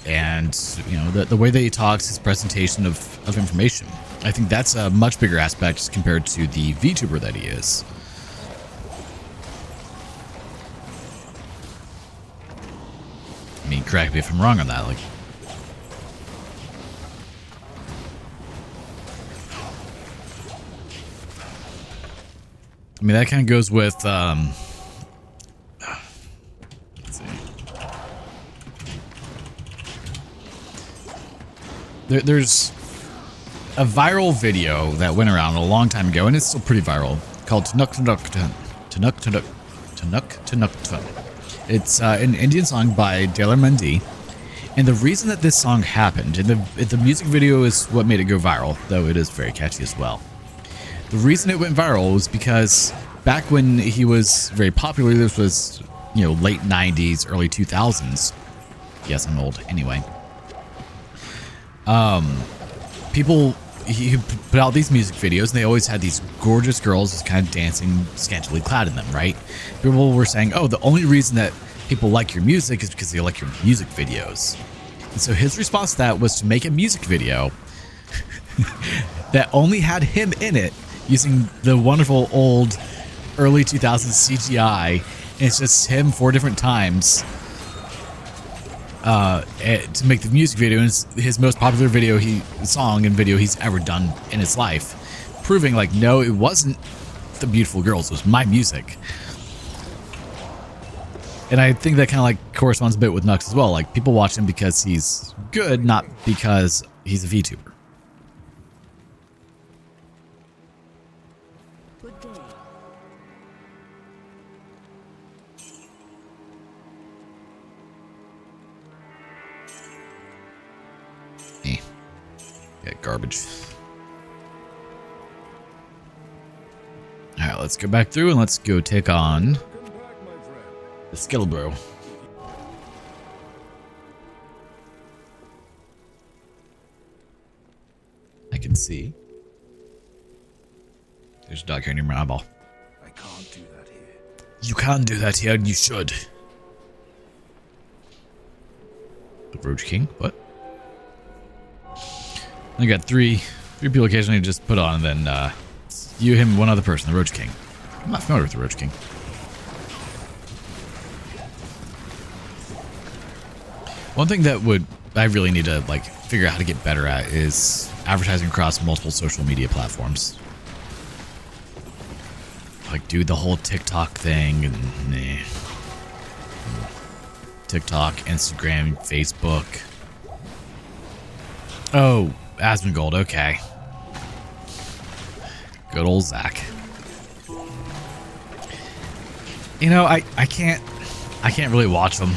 and, the way that he talks, his presentation of information. I think that's a much bigger aspect compared to the VTuber that he is. I mean, correct me if I'm wrong on that. I mean, that kind of goes with, let's see. There's a viral video that went around a long time ago, and it's still pretty viral, called Tanuk Tanuk Tanuk Tanuk Tanuk Tanuk Tanuk. It's an Indian song by Daler Mandi, and the reason that this song happened, and the music video is what made it go viral, though it is very catchy as well. The reason it went viral was because back when he was very popular, this was, late 90s, early 2000s. Yes, I'm old anyway. He put out these music videos, and they always had these gorgeous girls just kind of dancing scantily clad in them, right? People were saying, oh, the only reason that people like your music is because they like your music videos. And so his response to that was to make a music video that only had him in it, using the wonderful old early 2000s CGI. And it's just him 4 different times to make the music video. And it's his most popular song and video he's ever done in his life, proving no, it wasn't the beautiful girls, it was my music. And I think that kind of corresponds a bit with Nux as well. People watch him because he's good, not because he's a VTuber. Garbage. Alright, let's go back through and let's go take on the Skillbro. I can see. There's a dog here near my eyeball. I can't do that here. You can do that here, and you should. The Roach King? What? I got three people occasionally just put on, and then you, him, one other person, the Roach King. I'm not familiar with the Roach King. One thing that I really need to figure out how to get better at is advertising across multiple social media platforms. Do the whole TikTok thing and TikTok, Instagram, Facebook. Oh, Asmongold, okay. Good old Zach. I can't really watch them.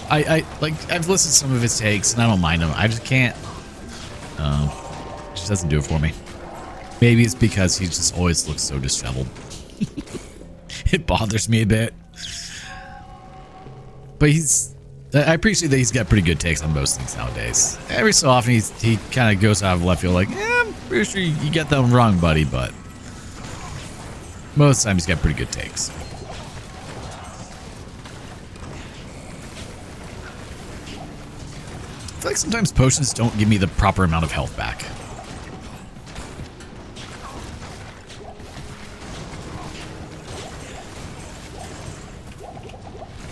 I've listened to some of his takes and I don't mind them. I just can't Just doesn't do it for me. Maybe it's because he just always looks so disheveled. It bothers me a bit. But I appreciate that he's got pretty good takes on most things nowadays. Every so often he kind of goes out of left field like, I'm pretty sure you get that one wrong, buddy, but most of the time he's got pretty good takes. I feel like sometimes potions don't give me the proper amount of health back.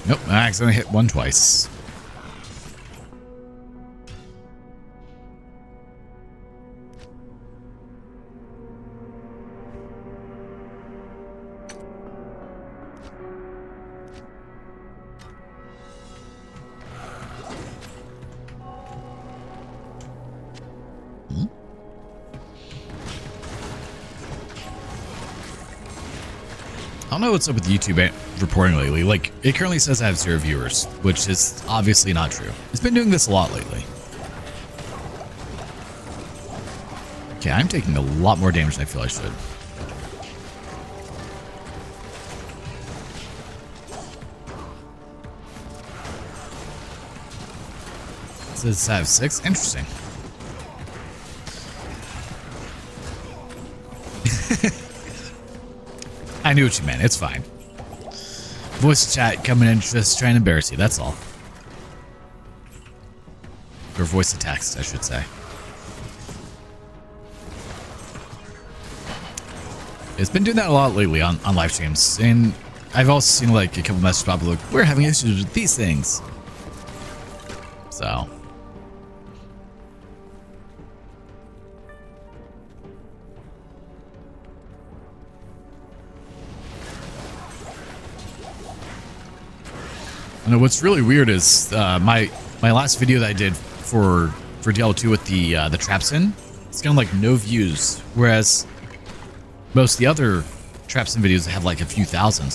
Nope, I accidentally hit one twice. I don't know what's up with YouTube reporting lately. Like, it currently says I have 0 viewers, which is obviously not true. It's been doing this a lot lately. Okay, I'm taking a lot more damage than I feel I should. It says I have 6? Interesting. I knew what you meant. It's fine. Voice chat coming in just trying to embarrass you. That's all. Or voice to text, I should say. It's been doing that a lot lately on live streams. And I've also seen like a couple messages pop up like, we're having issues with these things. So. I know what's really weird is my last video that I did for Diablo 2 with the traps in, it's kind of like no views, whereas most of the other traps in videos have like a few thousand.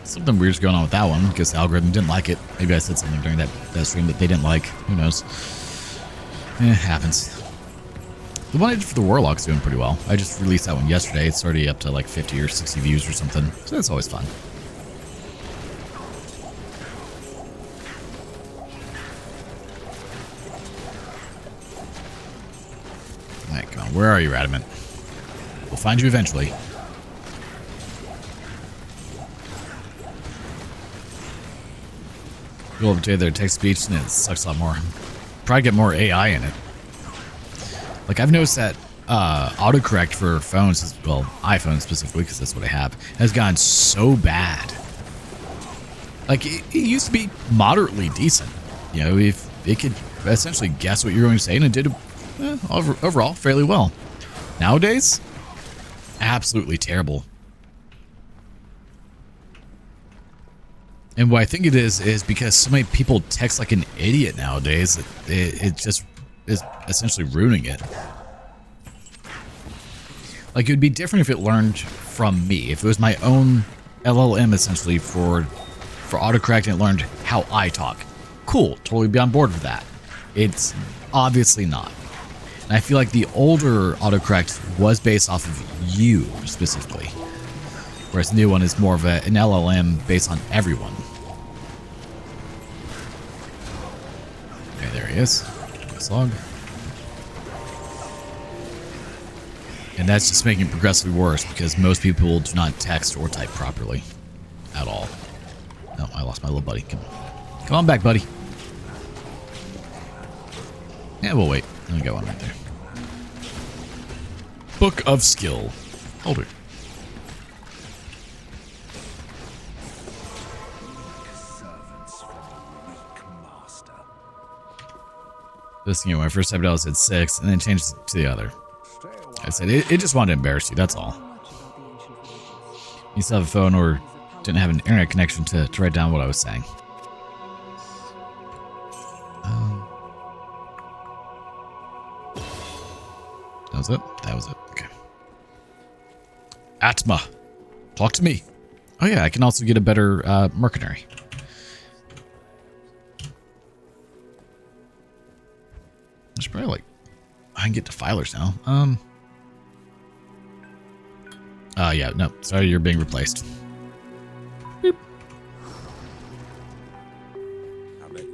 Something weird's going on with that one because the algorithm didn't like it. Maybe I said something during that stream that they didn't like. Who knows? It happens. The one I did for the Warlock's doing pretty well. I just released that one yesterday. It's already up to like 50 or 60 views or something, so that's always fun. Alright, come on. Where are you, Radamant? We'll find you eventually. You'll update their text speech and it sucks a lot more. Probably get more AI in it. Like, I've noticed that autocorrect for phones, well, iPhones specifically, because that's what I have, has gotten so bad. Like, it used to be moderately decent. You know, if it could essentially guess what you're going to say, and it did overall fairly well. Nowadays, absolutely terrible. And what I think it is because so many people text like an idiot nowadays, it just is essentially ruining it. Like, it would be different if it learned from me. If it was my own LLM essentially for autocorrect and it learned how I talk. Cool, totally be on board with that. It's obviously not. And I feel like the older autocorrect was based off of you specifically. Whereas the new one is more of an LLM based on everyone. Okay, there he is. Nice log. And that's just making it progressively worse because most people do not text or type properly. At all. No, I lost my little buddy. Come on. Come on back, buddy. Yeah, we'll wait. We got one right there. Book of Skill. Hold it. This thing, when I first typed it out, I said 6, and then changed it to the other. I said it just wanted to embarrass you, that's all. You still have a phone or didn't have an internet connection to write down what I was saying. That was it? That was it. Okay. Atma. Talk to me. Oh yeah, I can also get a better mercenary. I should probably like I can get defilers now. Yeah, no, sorry, you're being replaced. Boop. How many?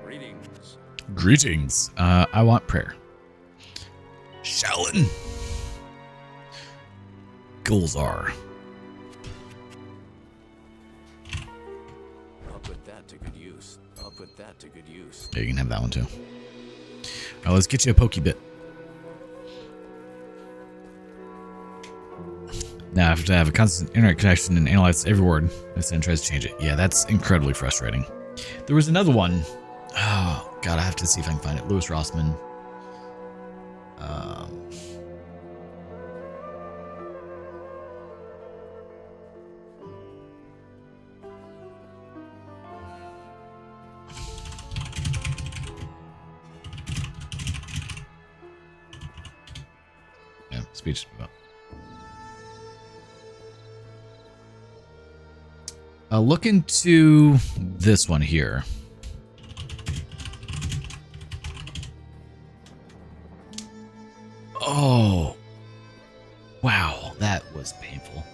Greetings. Greetings. I want prayer. Shallon. Goals are. I'll put that to good use. I'll put that to good use. Yeah, you can have that one too. All right, let's get you a pokey bit. Now I have to have a constant internet connection and analyze every word. And then tries to change it. Yeah, that's incredibly frustrating. There was another one. Oh God, I have to see if I can find it. Louis Rossman. Yeah, speech. Look into this one here. Oh, wow, that was painful.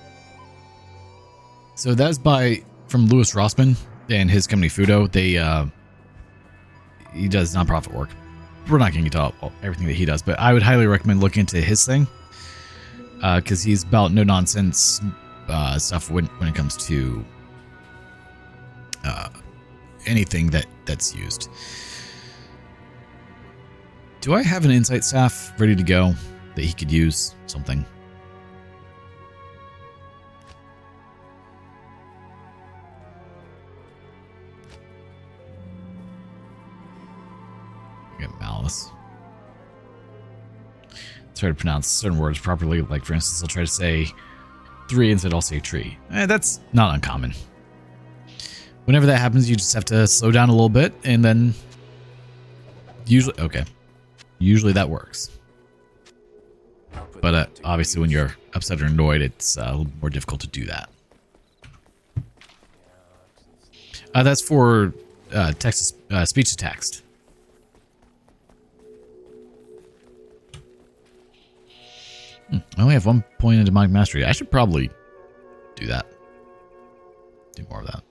So that's from Louis Rossman and his company Fudo. He does nonprofit work. We're not going to get to everything that he does, but I would highly recommend looking into his thing because he's about no nonsense stuff when it comes to anything that's used. Do I have an insight staff ready to go that he could use something? Get malice. Try to pronounce certain words properly. Like for instance, I'll try to say 3 instead I'll say tree. That's not uncommon. Whenever that happens, you just have to slow down a little bit and then usually that works. But obviously when you're upset or annoyed, it's a little more difficult to do that. That's for speech to text. I only have 1 point in demonic mastery. I should probably do that. Do more of that.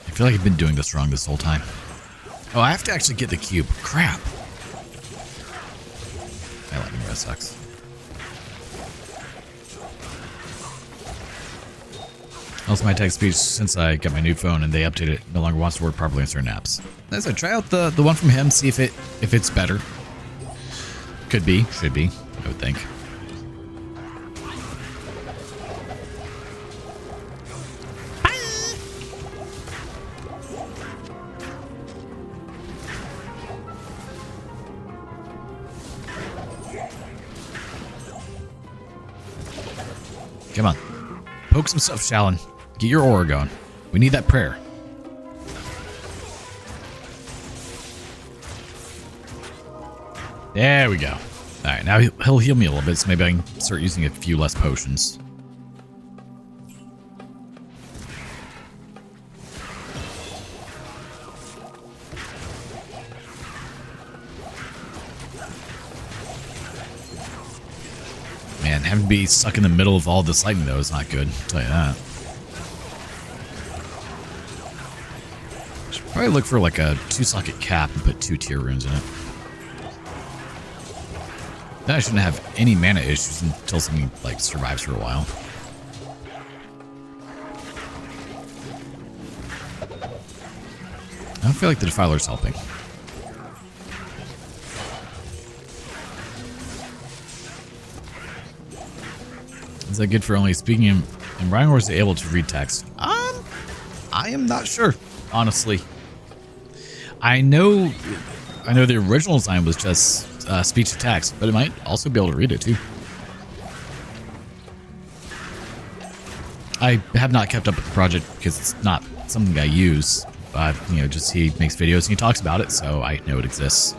I feel like I've been doing this wrong this whole time. Oh, I have to actually get the cube. Crap. My lightning rest sucks. Also, my text speech, since I got my new phone and they updated it, no longer wants to work properly in certain apps. As I try out the one from him, see if it's better. Could be, should be, I would think. Come on. Poke some stuff, Shallon. Get your aura going. We need that prayer. There we go. Alright, now he'll heal me a little bit, so maybe I can start using a few less potions. Man, having to be stuck in the middle of all this lightning, though, is not good. I'll tell you that. Should probably look for like a 2-socket cap and put 2 tier runes in it. Then I shouldn't have any mana issues until something like survives for a while. I don't feel like the Defiler's helping. Is that good for only speaking in writing, or is it able to read text? I am not sure, honestly. I know the original design was just speech to text, but it might also be able to read it too. I have not kept up with the project because it's not something I use. You know, just he makes videos and he talks about it, so I know it exists.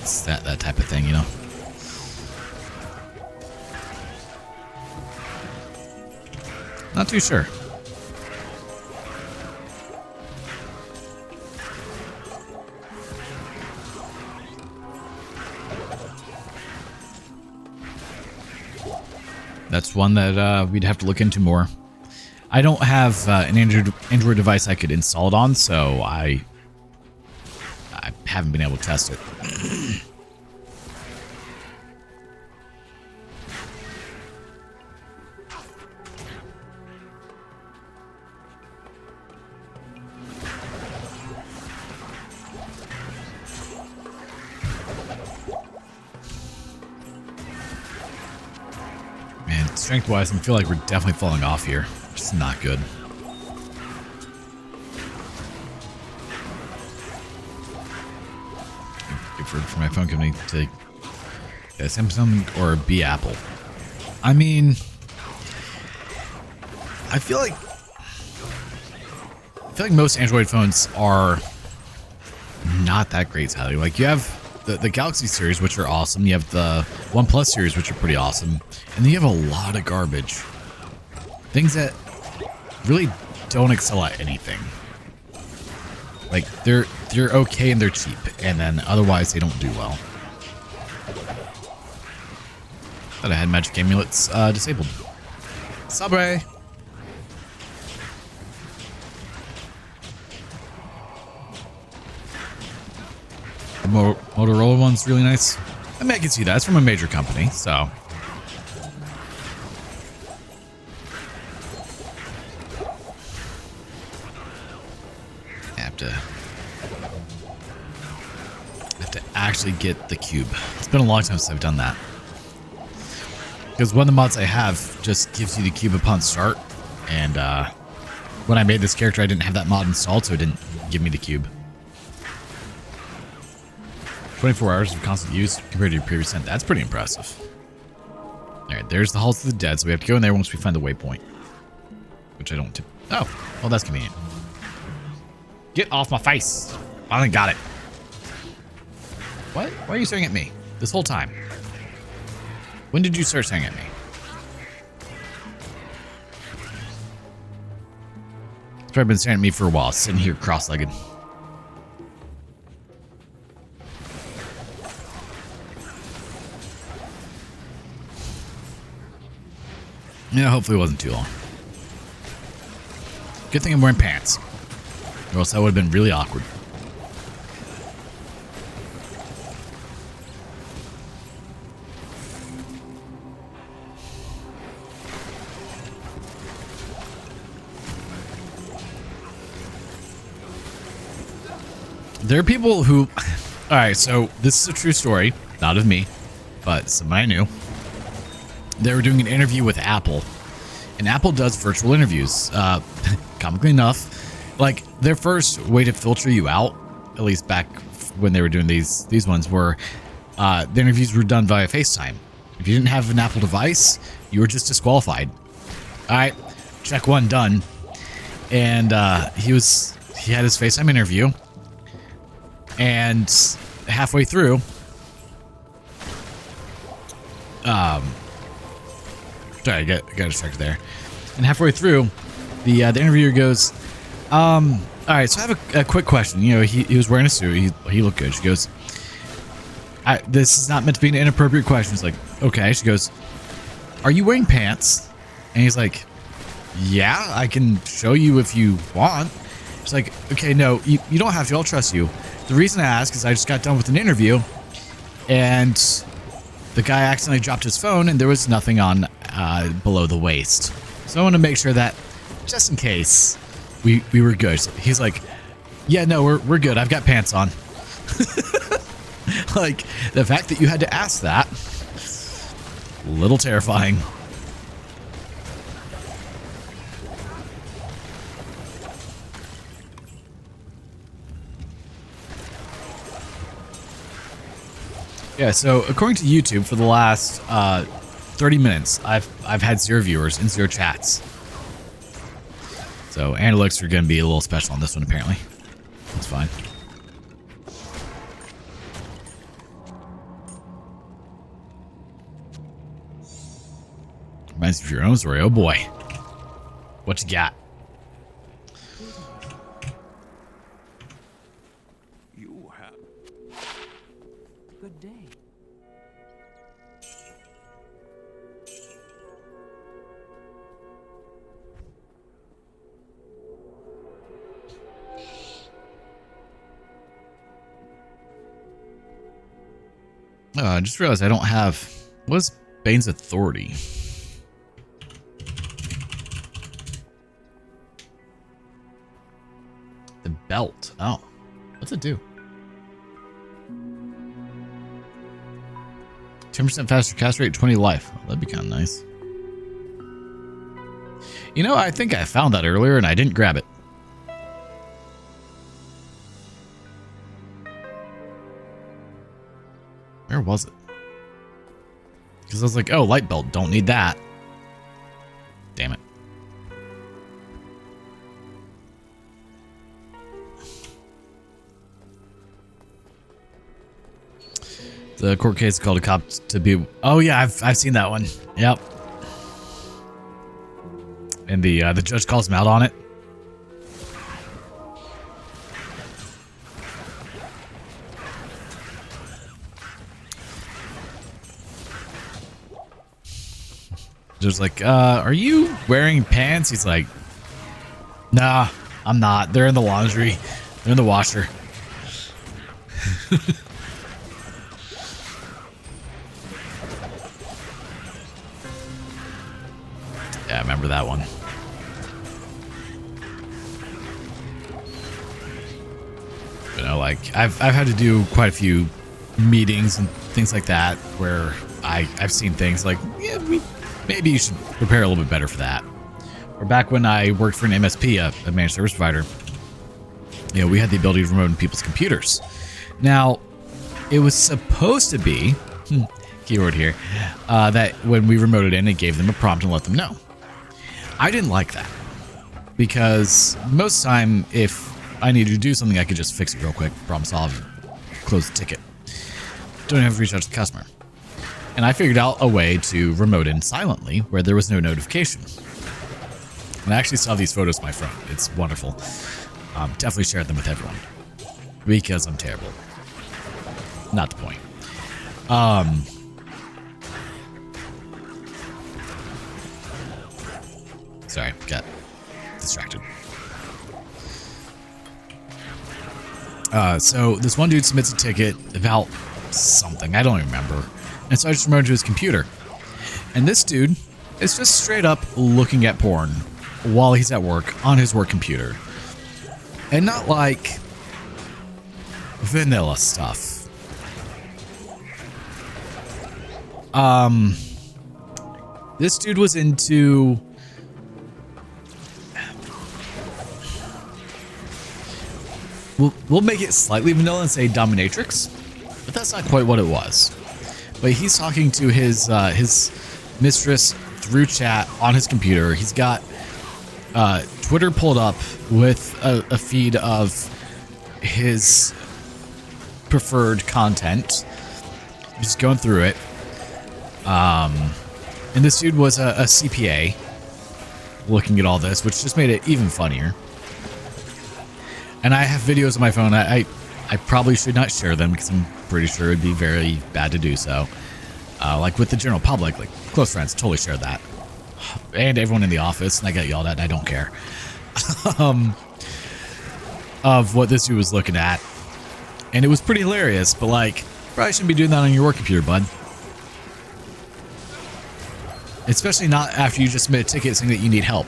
It's that type of thing, you know. Not too sure. That's one that we'd have to look into more. I don't have an Android device I could install it on, so I haven't been able to test it. Man, strength-wise, I feel like we're definitely falling off here. It's not good. For my phone company to Samsung or be Apple. I mean, I feel like most Android phones are not that great, Sally. Like, you have the Galaxy series, which are awesome. You have the OnePlus series, which are pretty awesome. And then you have a lot of garbage. Things that really don't excel at anything. Like, they're okay and they're cheap, and then otherwise they don't do well. Thought I had magic amulets disabled. Sabre! The Motorola one's really nice. I mean, I can see that. It's from a major company, so... have to actually get the cube. It's been a long time since I've done that. Because one of the mods I have just gives you the cube upon start. And when I made this character, I didn't have that mod installed, so it didn't give me the cube. 24 hours of constant use compared to your previous send. That's pretty impressive. Alright, there's the Halls of the Dead, so we have to go in there once we find the waypoint. Which I don't... Oh, well, that's convenient. Get off my face. Finally got it. What? Why are you staring at me this whole time? When did you start staring at me? It's probably been staring at me for a while, sitting here cross-legged. Yeah, hopefully it wasn't too long. Good thing I'm wearing pants. Or else that would have been really awkward. There are people who... Alright, so this is a true story. Not of me, but somebody I knew. They were doing an interview with Apple. And Apple does virtual interviews. Comically enough, like, their first way to filter you out, at least back when they were doing these ones, were the interviews were done via FaceTime. If you didn't have an Apple device, you were just disqualified. All right, check one done. And he had his FaceTime interview, and halfway through, sorry, I got distracted there. And halfway through, the interviewer goes, all right, so I have a quick question. You know, he was wearing a suit. He looked good. She goes, this is not meant to be an inappropriate question. He's like, okay. She goes, are you wearing pants? And he's like, yeah, I can show you if you want. She's like, okay, no, you don't have to. I'll trust you. The reason I ask is I just got done with an interview, and the guy accidentally dropped his phone, and there was nothing on below the waist. So I want to make sure that, just in case, we were good. So he's like, yeah, no, we're good. I've got pants on. Like, the fact that you had to ask that, a little terrifying. Yeah, so according to YouTube, for the last 30 minutes, I've had 0 viewers and 0 chats. So analytics are going to be a little special on this one, apparently. That's fine. Reminds me of your own story. Oh boy. What you got? You have. Good day. Oh, I just realized I don't have... What is Bane's authority? The belt. Oh. What's it do? 10% faster cast rate, 20 life. Well, that'd be kind of nice. You know, I think I found that earlier and I didn't grab it. Where was it? Because I was like, oh, light belt, don't need that. Damn it. The court case called a cop to be... Oh, yeah, I've seen that one. Yep. And the judge calls him out on it. Just like, are you wearing pants? He's like, nah, I'm not. They're in the laundry. They're in the washer. Yeah, I remember that one. You know, like, I've had to do quite a few meetings and things like that where I've seen things like, yeah, maybe you should prepare a little bit better for that. Or back when I worked for an MSP, a managed service provider, you know, we had the ability to remote in people's computers. Now, it was supposed to be, keyword here, that when we remoted in, it gave them a prompt and let them know. I didn't like that because most of the time, if I needed to do something, I could just fix it real quick, problem solved, close the ticket. Don't have to reach out to the customer. And I figured out a way to remote in silently where there was no notification. And I actually saw these photos of my phone. It's wonderful. Definitely share them with everyone because I'm terrible. Not the point. Sorry, got distracted. So this one dude submits a ticket about something. I don't even remember. And so I just remoted to his computer. And this dude is just straight up looking at porn while he's at work on his work computer. And not like vanilla stuff. This dude was into... We'll make it slightly vanilla and say dominatrix, but that's not quite what it was. But he's talking to his mistress through chat on his computer. He's got Twitter pulled up with a feed of his preferred content. Just going through it. And this dude was a CPA looking at all this, which just made it even funnier. And I have videos on my phone. I probably should not share them because I'm pretty sure it'd be very bad to do so. Like with the general public, like close friends, totally share that. And everyone in the office, and I got yelled at, and I don't care. Of what this dude was looking at. And it was pretty hilarious, but like, probably shouldn't be doing that on your work computer, bud. Especially not after you just submit a ticket saying that you need help.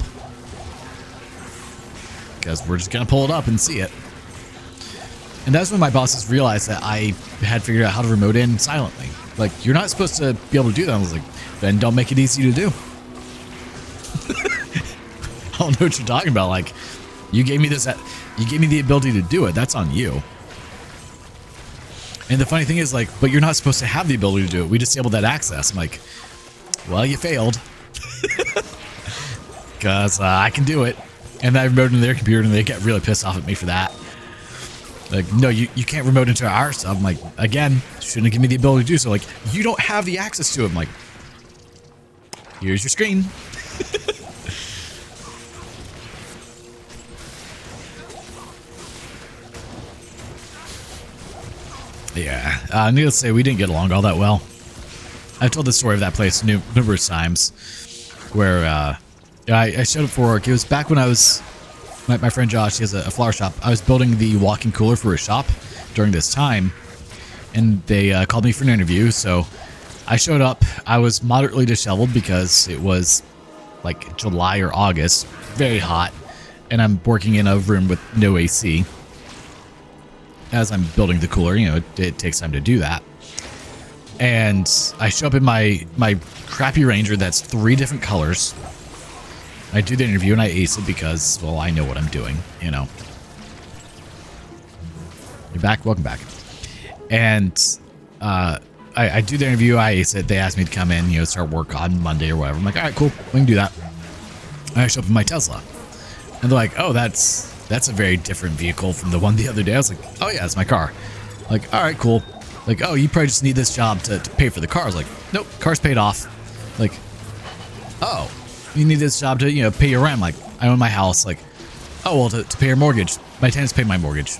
Because we're just going to pull it up and see it. And that's when my bosses realized that I had figured out how to remote in silently. Like, you're not supposed to be able to do that. I was like, then don't make it easy to do. I don't know what you're talking about. Like, you gave me this, you gave me the ability to do it. That's on you. And the funny thing is, like, but you're not supposed to have the ability to do it. We disabled that access. I'm like, well, you failed. Because I can do it. And I remote into their computer, and they get really pissed off at me for that. Like, no, you can't remote into our stuff. I'm like, again, shouldn't have given me the ability to do so. Like, you don't have the access to it. I'm like, here's your screen. Yeah, needless to say, we didn't get along all that well. I've told the story of that place numerous times, where I showed up for work. It was back when I was, my friend Josh, he has a flower shop. I was building the walk-in cooler for his shop during this time, and they called me for an interview. So I showed up. I was moderately disheveled because it was like July or August, very hot, and I'm working in a room with no AC. As I'm building the cooler, you know, it takes time to do that. And I show up in my crappy Ranger that's 3 different colors. I do the interview and I ace it because, well, I know what I'm doing, you know. You're back? Welcome back. And I do the interview, I ace it. They asked me to come in, you know, start work on Monday or whatever. I'm like, all right, cool, we can do that. And I show up in my Tesla. And they're like, oh, that's a very different vehicle from the one the other day. I was like, oh yeah, it's my car. Like, all right, cool. Like, oh, you probably just need this job to pay for the car. I was like, nope, car's paid off. Like, oh, you need this job to, you know, pay your rent. I'm like, I own my house. Like, oh, well, to pay your mortgage. My tenants pay my mortgage.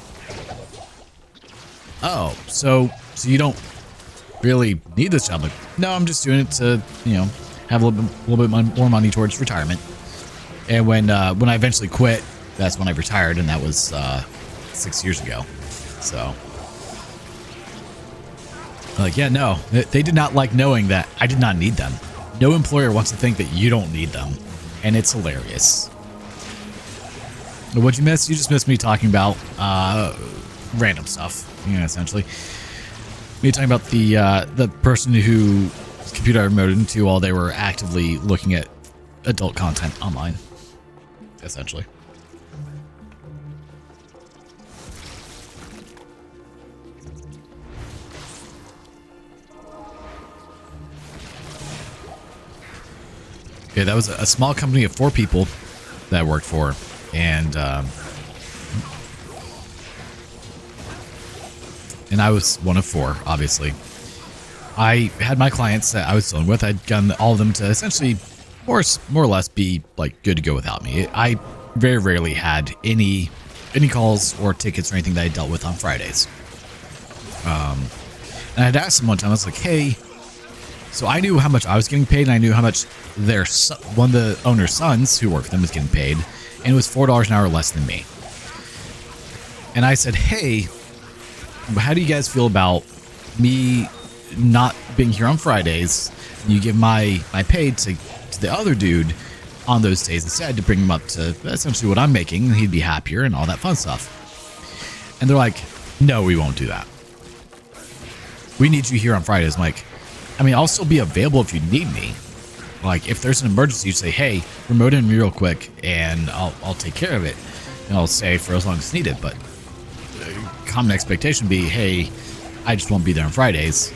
Oh, so you don't really need this job. Like, no, I'm just doing it to, you know, have a little bit more money towards retirement. And when I eventually quit, that's when I retired, and that was 6 years ago. So, like, yeah, no, they did not like knowing that I did not need them. No employer wants to think that you don't need them, and it's hilarious. What'd you miss? You just missed me talking about random stuff, you know, essentially. Me talking about the person whose computer I remoted into while they were actively looking at adult content online, essentially. Yeah, that was a small company of 4 people that I worked for, and I was one of 4, obviously. I had my clients that I was dealing with. I'd gotten all of them to essentially more or less be like good to go without me. I very rarely had any calls or tickets or anything that I dealt with on Fridays. And I'd asked them one time, I was like, hey, so I knew how much I was getting paid, and I knew how much one of the owner's sons who worked for them was getting paid, and it was $4 an hour less than me. And I said, hey, how do you guys feel about me not being here on Fridays? You give my pay to the other dude on those days instead to bring him up to essentially what I'm making, and he'd be happier and all that fun stuff. And they're like, no, we won't do that. We need you here on Fridays. I'm like, I mean, I'll still be available if you need me. Like, if there's an emergency, you say, hey, remote in real quick, and I'll take care of it. And I'll stay for as long as needed. But common expectation would be, hey, I just won't be there on Fridays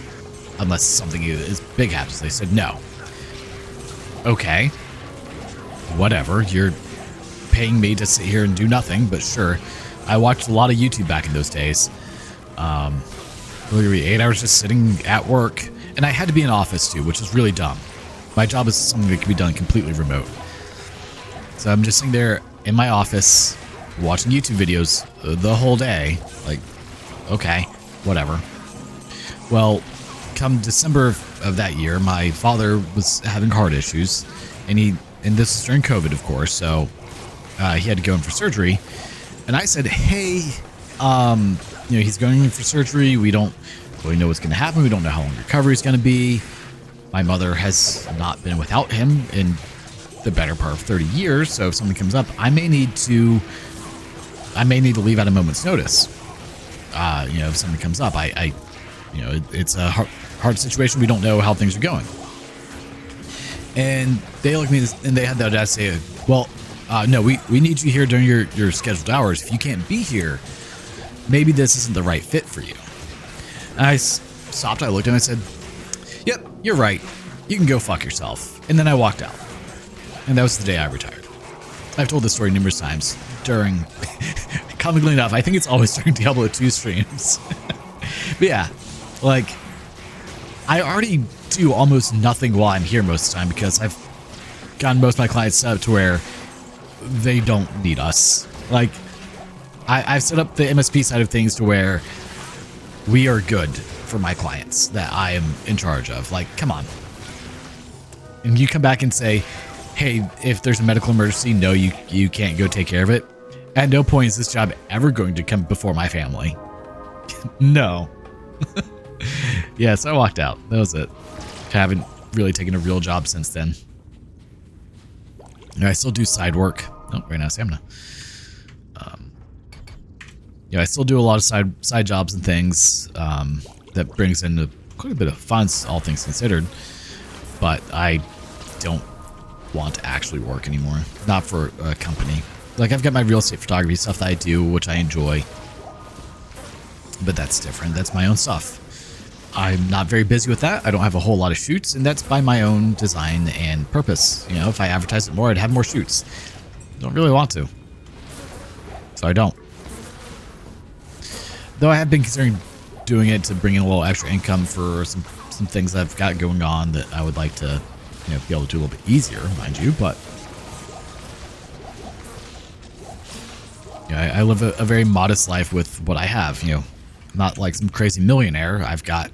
unless something is big happens. They said, no. Okay. Whatever. You're paying me to sit here and do nothing, but sure. I watched a lot of YouTube back in those days. Literally 8 hours just sitting at work. And I had to be in office too, which is really dumb. My job is something that can be done completely remote. So I'm just sitting there in my office watching YouTube videos the whole day. Like, okay, whatever. Well, come December of that year, my father was having heart issues, and this is during COVID, of course, so he had to go in for surgery. And I said, hey, you know, he's going in for surgery. We don't really know what's going to happen. We don't know how long recovery is going to be. My mother has not been without him in the better part of 30 years. So if something comes up, I may need to leave at a moment's notice. You know, if something comes up, you know, it's a hard situation. We don't know how things are going. And they looked at me and they had the audacity to say, well, no, we need you here during your scheduled hours. If you can't be here, maybe this isn't the right fit for you. Stopped, I looked at him, I said, yep, you're right. You can go fuck yourself. And then I walked out. And that was the day I retired. I've told this story numerous times during, comically enough, I think it's always during Diablo 2 streams. But yeah, like, I already do almost nothing while I'm here most of the time because I've gotten most of my clients set up to where they don't need us. Like, I've set up the MSP side of things to where we are good for my clients that I am in charge of. Like, come on. And you come back and say, hey, if there's a medical emergency, no, you can't go take care of it. At no point is this job ever going to come before my family. No. Yeah, so I walked out. That was it. I haven't really taken a real job since then. I still do side work. Oh, very nice stamina. Yeah, I still do a lot of side jobs and things that brings in quite a bit of funds, all things considered. But I don't want to actually work anymore. Not for a company. Like, I've got my real estate photography stuff that I do, which I enjoy. But that's different. That's my own stuff. I'm not very busy with that. I don't have a whole lot of shoots, and that's by my own design and purpose. You know, if I advertise it more, I'd have more shoots. Don't really want to. So I don't. Though I have been considering doing it to bring in a little extra income for some things I've got going on that I would like to, you know, be able to do a little bit easier, mind you, but yeah, I live a very modest life with what I have, you know, not like some crazy millionaire. I've got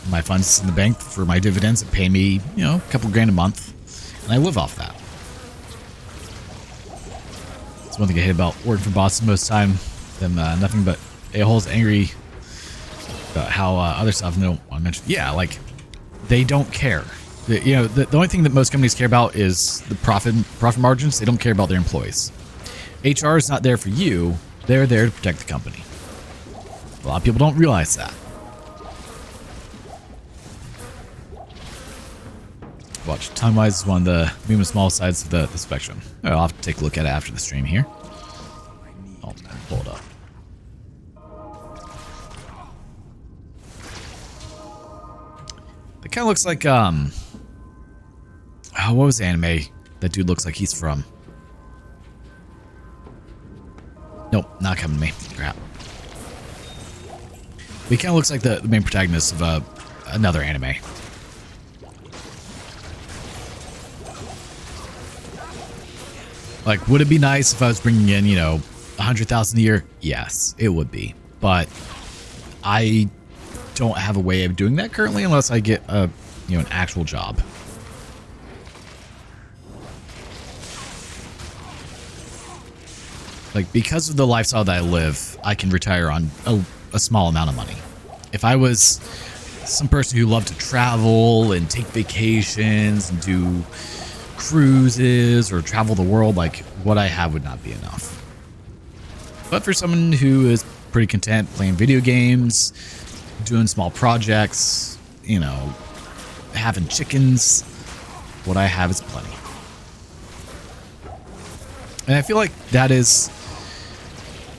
my funds in the bank for my dividends that pay me, you know, a couple grand a month, and I live off that. It's one thing I hate about working for bosses most of the time, them nothing but a-holes angry about how other stuff they don't want to mention. Yeah, like, they don't care. You know, the only thing that most companies care about is the profit margins. They don't care about their employees. HR is not there for you. They're there to protect the company. A lot of people don't realize that. Watch, time-wise is one of the medium and small sides of the spectrum. I'll have to take a look at it after the stream here. Oh, pull it up. It kind of looks like, oh, what was the anime that dude looks like he's from? Nope, not coming to me. Crap. But he kind of looks like the main protagonist of another anime. Like, would it be nice if I was bringing in, you know, 100,000 a year? Yes, it would be. But I don't have a way of doing that currently unless I get a, you know, an actual job. Like, because of the lifestyle that I live, I can retire on a small amount of money. If I was some person who loved to travel and take vacations and do cruises or travel the world, like, what I have would not be enough. But for someone who is pretty content playing video games, doing small projects, you know, having chickens, what I have is plenty. And I feel like that is...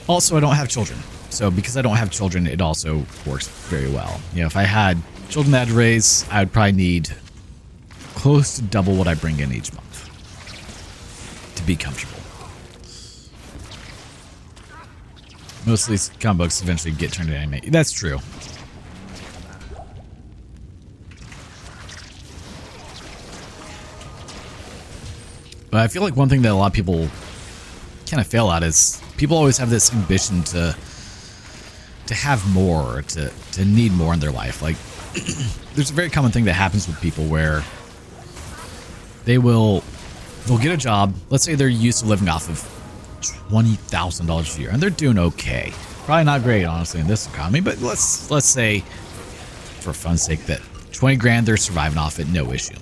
Also, I don't have children. So because I don't have children, it also works very well. You know, if I had children that I'd raise, I would probably need close to double what I bring in each month to be comfortable. Most of these comic books eventually get turned into anime. That's true. But I feel like one thing that a lot of people kind of fail at is people always have this ambition to have more, to need more in their life. Like, there's a very common thing that happens with people where they'll get a job. Let's say they're used to living off of $20,000 a year, and they're doing okay. Probably not great, honestly, in this economy, but let's say, for fun's sake, that 20 grand they're surviving off it, no issue.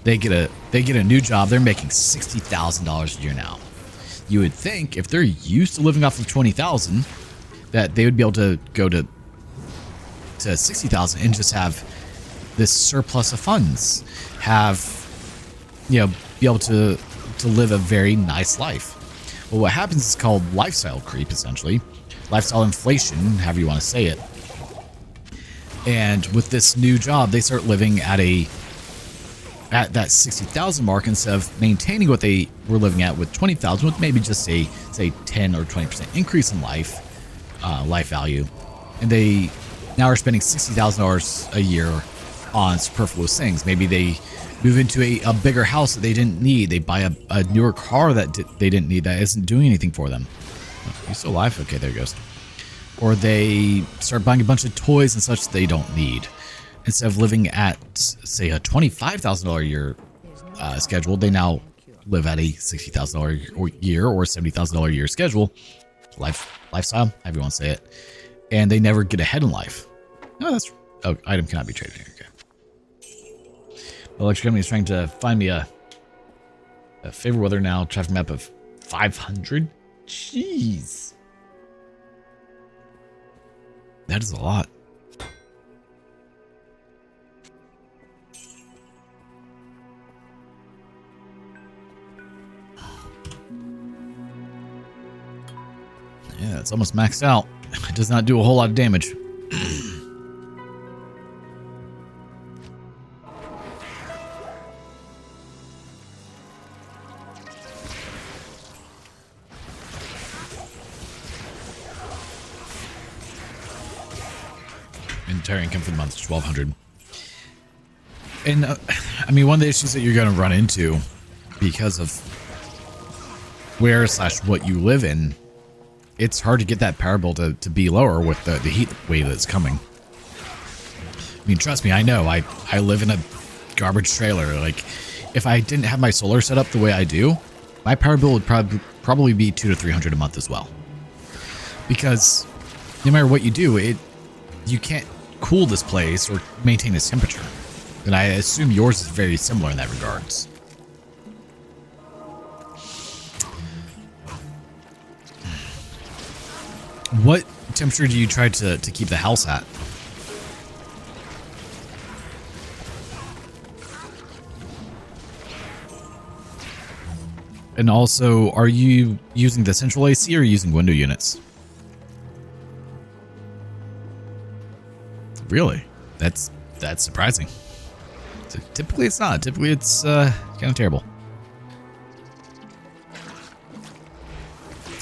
They get a new job. They're making $60,000 a year now. You would think if they're used to living off of 20,000, that they would be able to go to 60,000 and just have this surplus of funds, have, you know, be able to live a very nice life. Well, what happens is called lifestyle creep, essentially. Lifestyle inflation, however you want to say it. And with this new job, they start living at that 60,000 mark instead of maintaining what they were living at with 20,000, with maybe just a say 10 or 20% increase in life value. And they now are spending $60,000 a year on superfluous things. Maybe they move into a bigger house that they didn't need. They buy a newer car that they didn't need, that isn't doing anything for them. Oh, you still alive? Okay, there it goes. Or they start buying a bunch of toys and such they don't need. Instead of living at, say, a $25,000 a year schedule, they now live at a $60,000 a year or $70,000 a year schedule. Lifestyle, however you want to say it. And they never get ahead in life. No, item cannot be traded here. Okay. The electric company is trying to find me a favorable weather now. Traffic map of 500. Jeez. That is a lot. Yeah, it's almost maxed out. It does not do a whole lot of damage. Entire income for the month is 1,200. And I mean, one of the issues that you're going to run into because of where/what you live in, it's hard to get that power bill to be lower with the heat wave that's coming. I mean, trust me, I know. I live in a garbage trailer. Like, if I didn't have my solar set up the way I do, my power bill would probably be $200 to $300 a month as well. Because no matter what you do, you can't cool this place or maintain its temperature. And I assume yours is very similar in that regards. What temperature do you try to keep the house at? And also, are you using the central AC or using window units? Really? That's surprising. So typically it's not. Typically it's kind of terrible.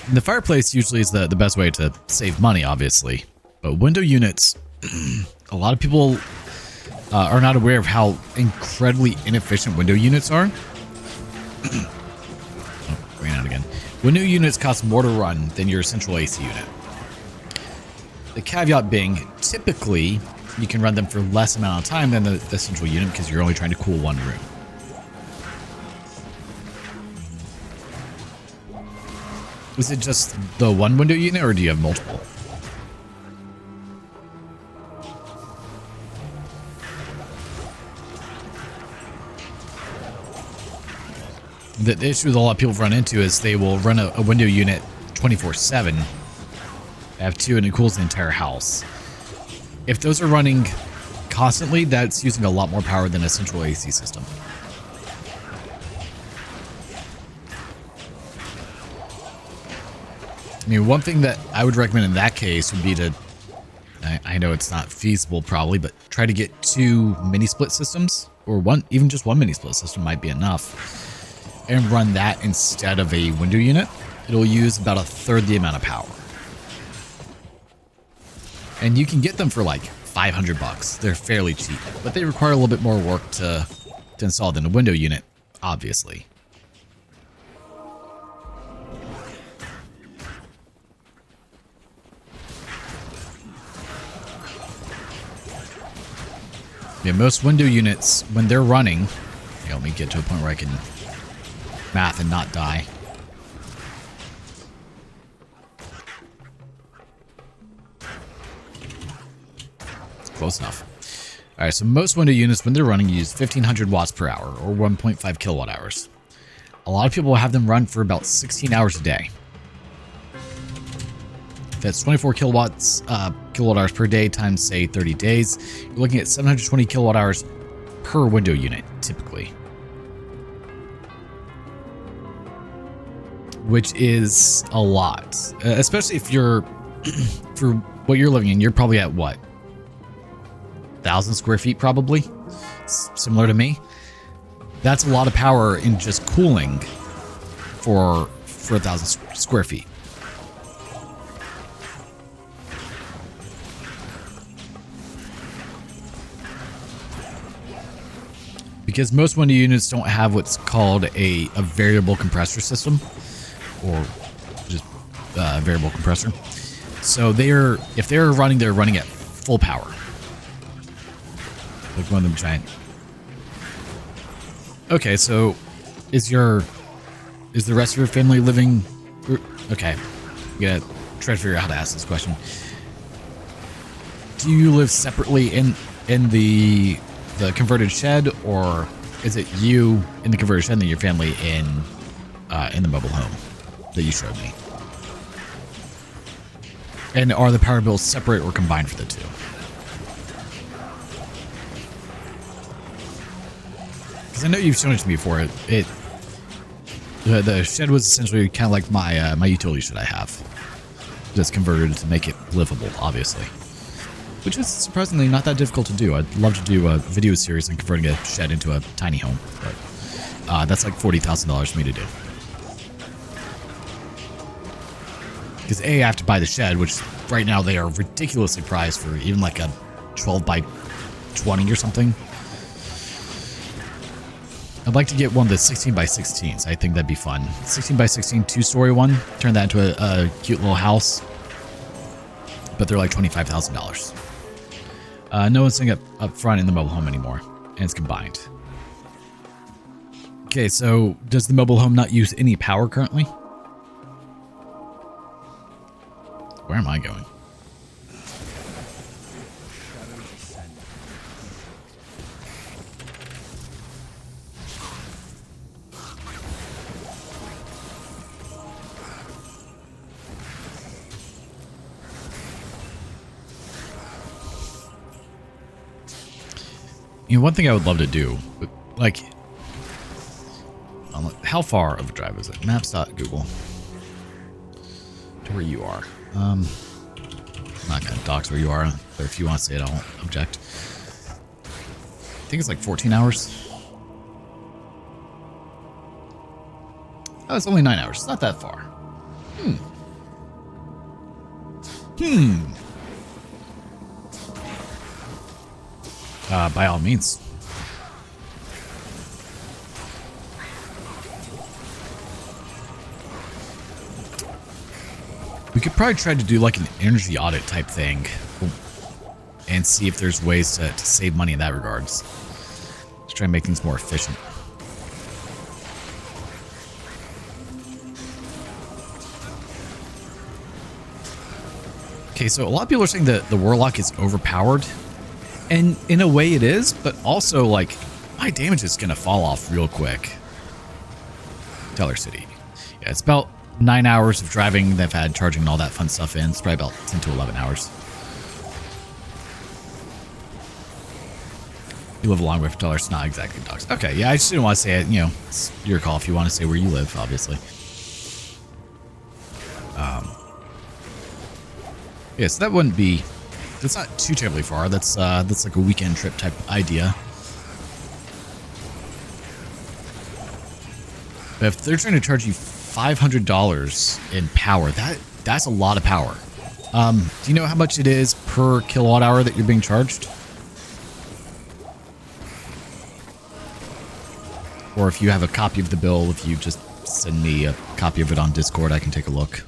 And the fireplace usually is the best way to save money, obviously. But window units, a lot of people are not aware of how incredibly inefficient window units are. Oh, ran out again. Window units cost more to run than your central AC unit. The caveat being, typically, you can run them for less amount of time than the central unit because you're only trying to cool one room. Is it just the one window unit, or do you have multiple? The issue that a lot of people run into is they will run a window unit 24/7. They have two, and it cools the entire house. If those are running constantly, that's using a lot more power than a central AC system. I mean, one thing that I would recommend in that case would be to, I know it's not feasible probably, but try to get 2 mini split systems, or even just one mini split system might be enough, and run that instead of a window unit. It'll use about 1/3 the amount of power. And you can get them for like $500. They're fairly cheap, but they require a little bit more work to install than a window unit, obviously. Yeah, most window units, when they're running, let me get to a point where I can math and not die. Close enough. All right, so most window units, when they're running, use 1,500 watts per hour, or 1.5 kilowatt hours. A lot of people have them run for about 16 hours a day. That's 24 kilowatt hours per day times, say, 30 days. You're looking at 720 kilowatt hours per window unit, typically. Which is a lot. Especially if you're, for what you're living in, you're probably at what? 1,000 square feet probably, similar to me. That's a lot of power in just cooling for 1,000 square feet. Because most window units don't have what's called a variable compressor system, or just a variable compressor. So if they're running at full power. Like one of them giant. Okay, so is the rest of your family living? Okay, we gotta try to figure out how to ask this question. Do you live separately in the converted shed, or is it you in the converted shed and then your family in the mobile home that you showed me? And are the power bills separate or combined for the two? Because I know you've shown it to me before. The shed was essentially kind of like my utility shed I have, just converted to make it livable, obviously. Which is surprisingly not that difficult to do. I'd love to do a video series on converting a shed into a tiny home, but that's like $40,000 for me to do. Because I have to buy the shed, which right now they are ridiculously priced for even like a 12 by 20 or something. I'd like to get one of the 16 by 16s. I think that'd be fun. 16 by 16 two-story one. Turn that into a cute little house. But they're like $25,000. No one's sitting up front in the mobile home anymore, and it's combined. Okay, so does the mobile home not use any power currently? Where am I going? You know, one thing I would love to do, like, how far of a drive is it? Maps.google. To where you are. I'm not going to dox where you are, but if you want to say it, I won't object. I think it's like 14 hours. Oh, it's only 9 hours. It's not that far. By all means. We could probably try to do like an energy audit type thing and see if there's ways to save money in that regards. Let's try and make things more efficient. Okay, so a lot of people are saying that the Warlock is overpowered. And in a way it is, but also like my damage is going to fall off real quick. Teller City. Yeah, it's about 9 hours of driving. They've had charging and all that fun stuff in. It's probably about 10 to 11 hours. You live a long way for Teller. It's not exactly dogs. Okay, yeah, I just didn't want to say it. You know, it's your call if you want to say where you live, obviously. Yeah, so that wouldn't be... That's not too terribly far. That's like a weekend trip type idea. But if they're trying to charge you $500 in power, that's a lot of power. Do you know how much it is per kilowatt hour that you're being charged? Or if you have a copy of the bill, if you just send me a copy of it on Discord, I can take a look.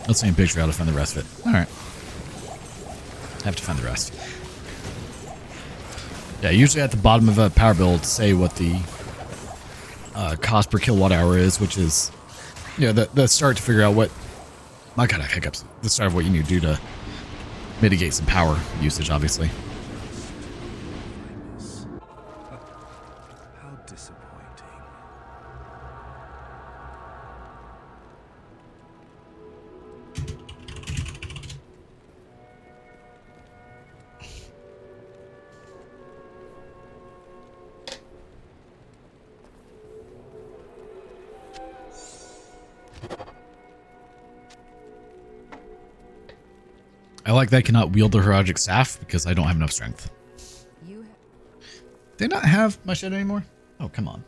Let's see a picture how to find the rest of it. Alright. I have to find the rest. Yeah, usually at the bottom of a power bill to say what the cost per kilowatt hour is, which is, you know, the start to figure out what... My God, I have hiccups. The start of what you need to do to mitigate some power usage, obviously. How disappointing. I like that I cannot wield the heroic staff because I don't have enough strength. They not have my shed anymore? Oh, come on.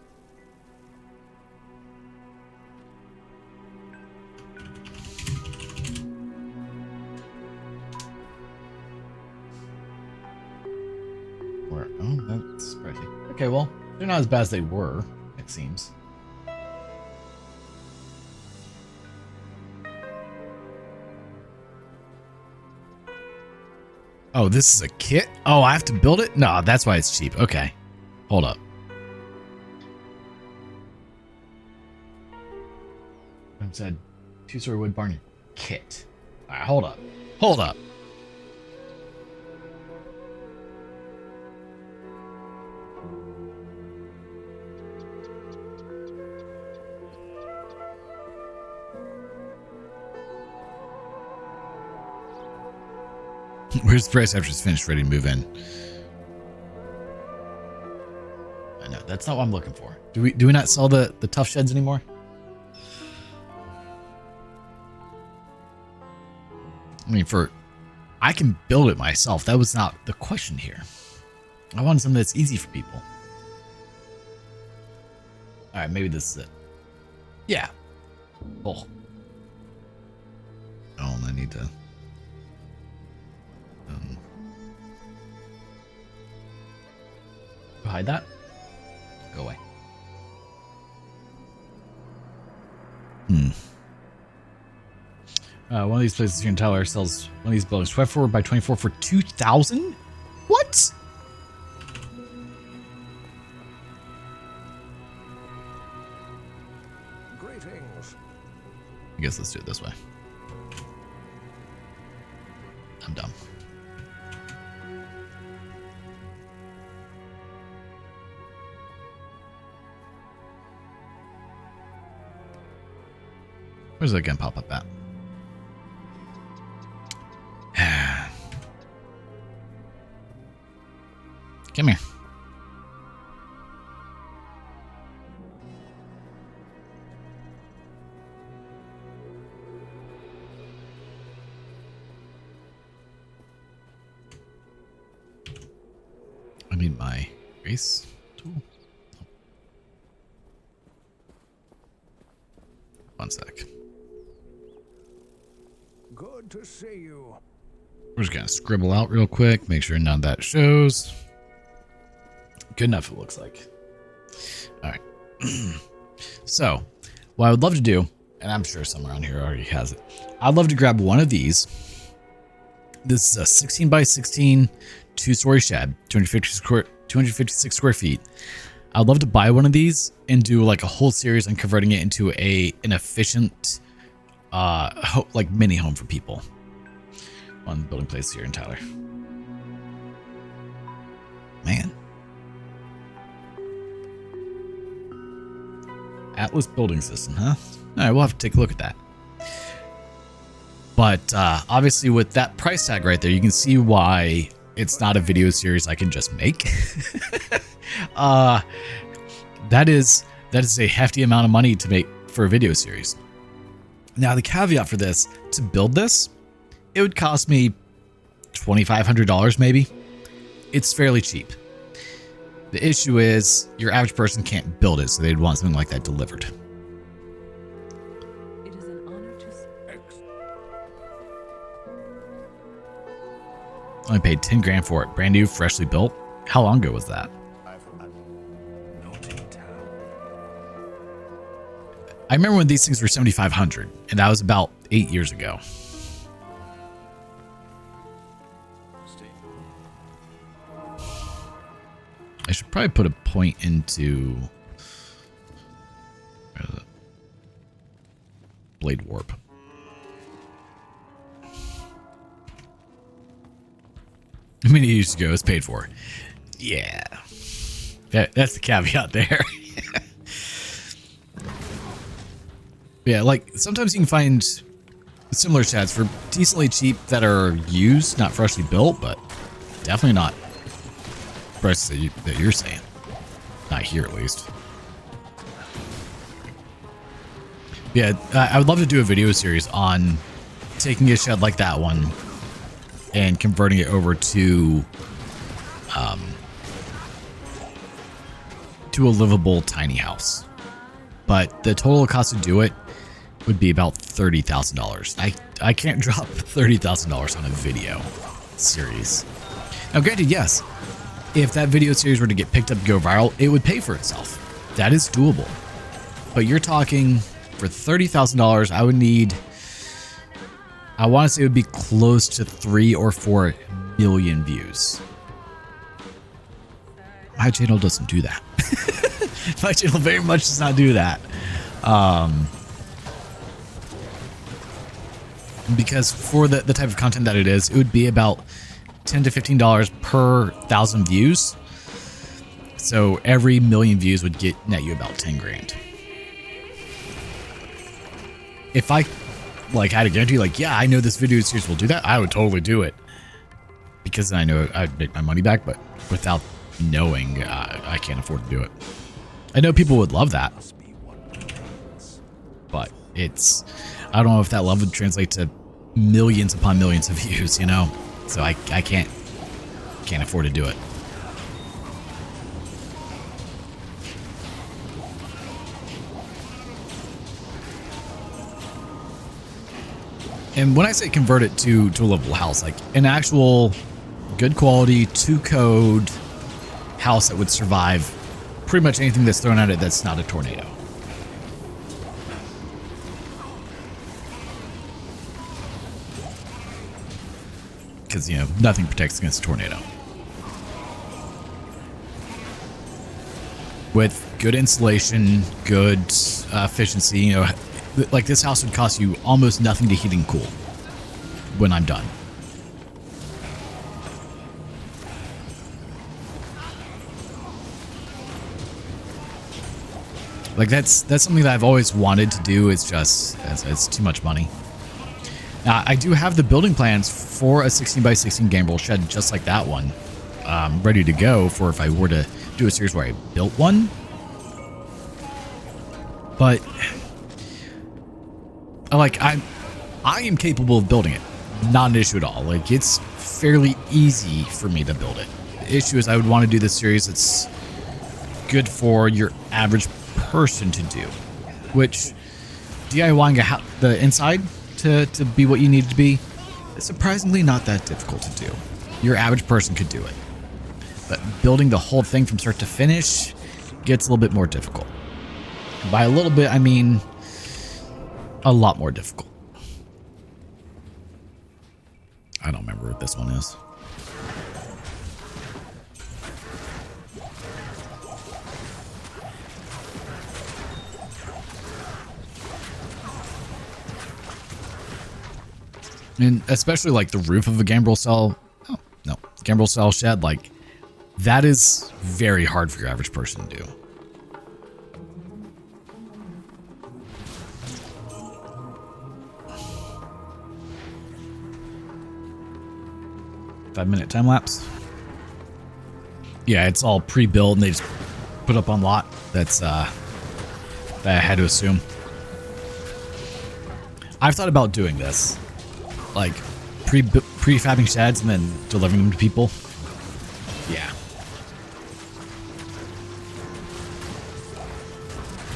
Where? Oh, that's pricey. Okay, well, they're not as bad as they were, it seems. Oh, this is a kit? Oh, I have to build it? No, that's why it's cheap. Okay. Hold up. I said 2-story wood barn kit. All right, hold up. Hold up. Where's the price after it's finished, ready to move in? I know, that's not what I'm looking for. Do we not sell the tough sheds anymore? I mean, I can build it myself. That was not the question here. I wanted something that's easy for people. All right, maybe this is it. Yeah. Oh. Oh, and I need to... hide that. Go away. One of these places here in Tyler sells one of these buildings 24 by 24 for 2,000. What? Greetings. I guess let's do it this way. I'm dumb. Where's that gun pop up at? Come here. I need my race tool. Oh. One sec. Good to see you. We're just gonna scribble out real quick, make sure none of that shows. Good enough, it looks like. All right. So, what I would love to do, and I'm sure someone around here already has it, I'd love to grab one of these. This is a 16 by 16 2-story shed, 256 square feet. I'd love to buy one of these and do like a whole series on converting it into an efficient, like mini home for people. On building place here in Tyler. Man. Atlas building system, huh? All right, we'll have to take a look at that. But obviously with that price tag right there, you can see why it's not a video series I can just make. That is a hefty amount of money to make for a video series. Now the caveat for this, to build this, it would cost me $2,500 maybe. It's fairly cheap. The issue is your average person can't build it, so they'd want something like that delivered. It is an honor to... Only paid 10 grand for it, brand new, freshly built. How long ago was that? I remember when these things were 7,500, and that was about 8 years ago. I should probably put a point into blade warp. Many years ago, it's paid for. Yeah, that's the caveat there. Yeah, like sometimes you can find similar sheds for decently cheap that are used, not freshly built, but definitely not prices that you're saying. Not here, at least. Yeah, I would love to do a video series on taking a shed like that one and converting it over to a livable tiny house. But the total cost to do it would be about $30,000. I can't drop $30,000 on a video series. Now, granted, yes, if that video series were to get picked up and go viral, it would pay for itself. That is doable. But you're talking for $30,000, I would need, I want to say it would be close to 3 or 4 million views. My channel doesn't do that. My channel very much does not do that. Because for the type of content that it is, it would be about $10 to $15 per 1,000 views. So every million views would net you about 10 grand. If I had a guarantee, yeah, I know this video series will do that, I would totally do it. Because then I know I'd make my money back, but without knowing, I can't afford to do it. I know people would love that, but I don't know if that love would translate to millions upon millions of views, you know? So I can't afford to do it. And when I say convert it to a livable house, like an actual good quality 2-code house that would survive pretty much anything that's thrown at it that's not a tornado. Because, you know, nothing protects against a tornado. With good insulation, good efficiency, you know, like this house would cost you almost nothing to heat and cool when I'm done. Like that's something that I've always wanted to do. It's just it's too much money. Now I do have the building plans for a 16x16 gambrel shed just like that one, ready to go for if I were to do a series where I built one. But I am capable of building it. Not an issue at all. Like it's fairly easy for me to build it. The issue is I would want to do this series that's good for your average person to do, which DIYing the inside to be what you need it to be is surprisingly not that difficult to do. Your average person could do it, but building the whole thing from start to finish gets a little bit more difficult. By a little bit, I mean a lot more difficult. I don't remember what this one is. And especially like the roof of a gambrel cell. Oh, no. Gambrel cell shed, like that is very hard for your average person to do. Five-minute time lapse. Yeah, it's all pre-built and they just put up on lot. That's that I had to assume. I've thought about doing this. Like prefabbing sheds and then delivering them to people. Yeah.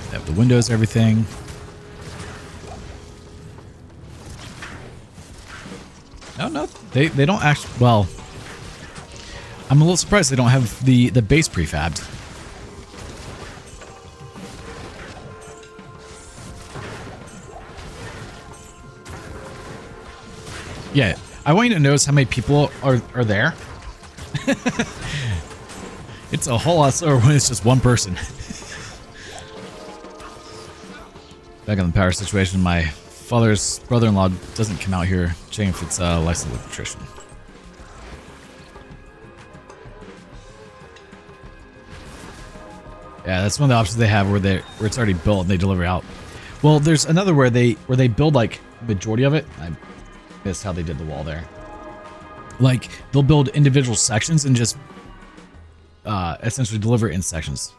They have the windows, everything. No, they don't actually. Well, I'm a little surprised they don't have the base prefabbed. Yeah, I want you to notice how many people are there. It's a whole lot slower when it's just one person. Back on the power situation, my father's brother-in-law doesn't come out here checking if it's a licensed electrician. Yeah, that's one of the options they have where it's already built and they deliver out. Well, there's another where they build like majority of it. I missed how they did the wall there. Like they'll build individual sections and just essentially deliver in sections.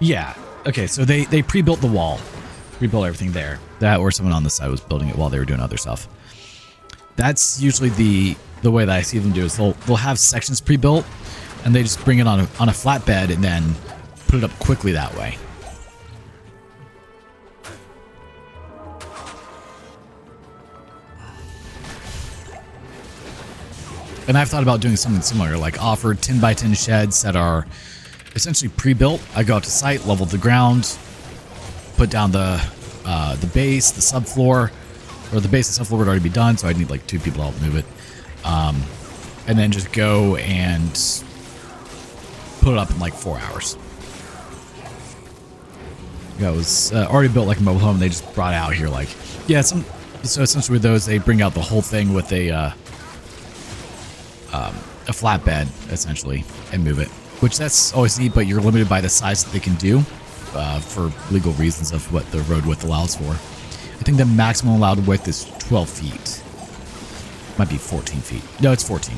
Yeah. Okay, so they pre-built the wall. Rebuild everything there. That or someone on the side was building it while they were doing other stuff. That's usually the way that I see them do is they'll have sections pre-built and they just bring it on a flatbed and then put it up quickly that way. And I've thought about doing something similar, like offer 10 by 10 sheds that are essentially pre-built. I go out to site, level the ground, put down the base, the subfloor, or the base and subfloor would already be done, so I'd need like 2 people to help move it. And then just go and put it up in like 4 hours. Yeah, it was already built like a mobile home. They just brought it out here like, yeah, so essentially with those, they bring out the whole thing with a flatbed essentially and move it, which that's always neat, but you're limited by the size that they can do for legal reasons of what the road width allows for. I think the maximum allowed width is 12 feet. Might be 14 feet. No, it's 14.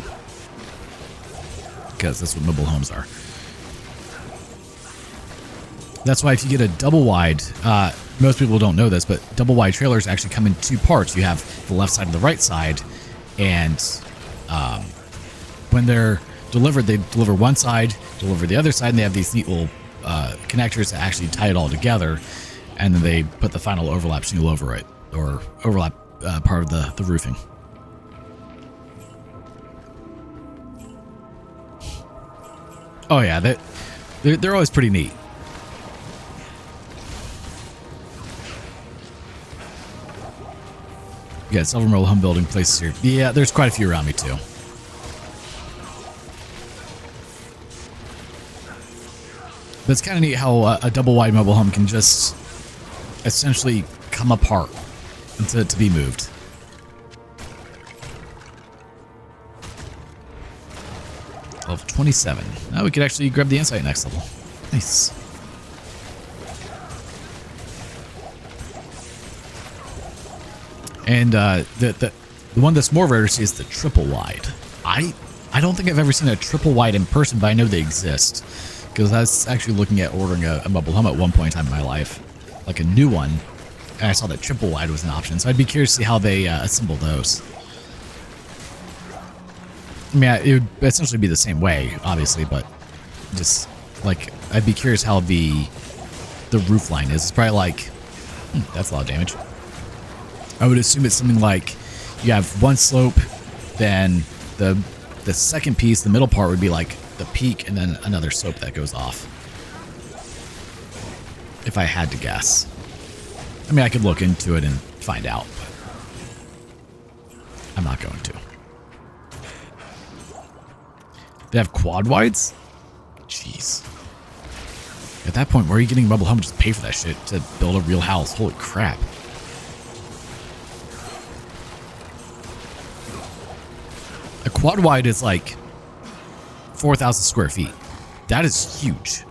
Because that's what mobile homes are. That's why if you get a double wide, most people don't know this, but double wide trailers actually come in 2 parts. You have the left side and the right side, and when they're delivered, they deliver one side, deliver the other side, and they have these neat little connectors that actually tie it all together, and then they put the final overlap shingle over it, or overlap part of the roofing. Oh yeah, they're always pretty neat. You got several mobile home building places here. Yeah, there's quite a few around me too. But it's kind of neat how a double wide mobile home can just essentially come apart to be moved. Level 27. Now we could actually grab the insight next level. Nice. And the one that's more rare to see is the triple wide. I don't think I've ever seen a triple wide in person, but I know they exist. Because I was actually looking at ordering a mobile home at one point in time in my life, like a new one, and I saw that triple wide was an option. So I'd be curious to see how they assemble those. I mean, it would essentially be the same way, obviously, but just like I'd be curious how the roof line is. It's probably like that's a lot of damage. I would assume it's something like you have one slope, then the second piece, the middle part would be like the peak, and then another slope that goes off. If I had to guess. I mean, I could look into it and find out, but I'm not going to. They have quad wides? Jeez. At that point, where are you getting a mobile home? Just pay for that shit to build a real house. Holy crap. A quad wide is like 4,000 square feet. That is huge.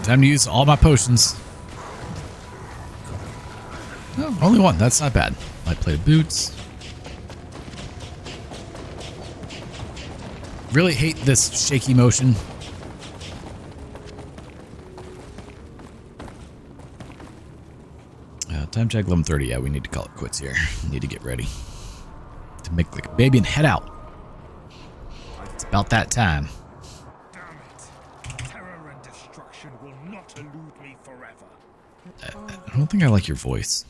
Time to use all my potions. Oh, only one. That's not bad. Light plated boots. Really hate this shaky motion. Time check 11:30. Yeah, we need to call it quits here. We need to get ready to make like a baby and head out. It's about that time. Damn it. Terror and destruction will not elude me forever. I don't think I like your voice.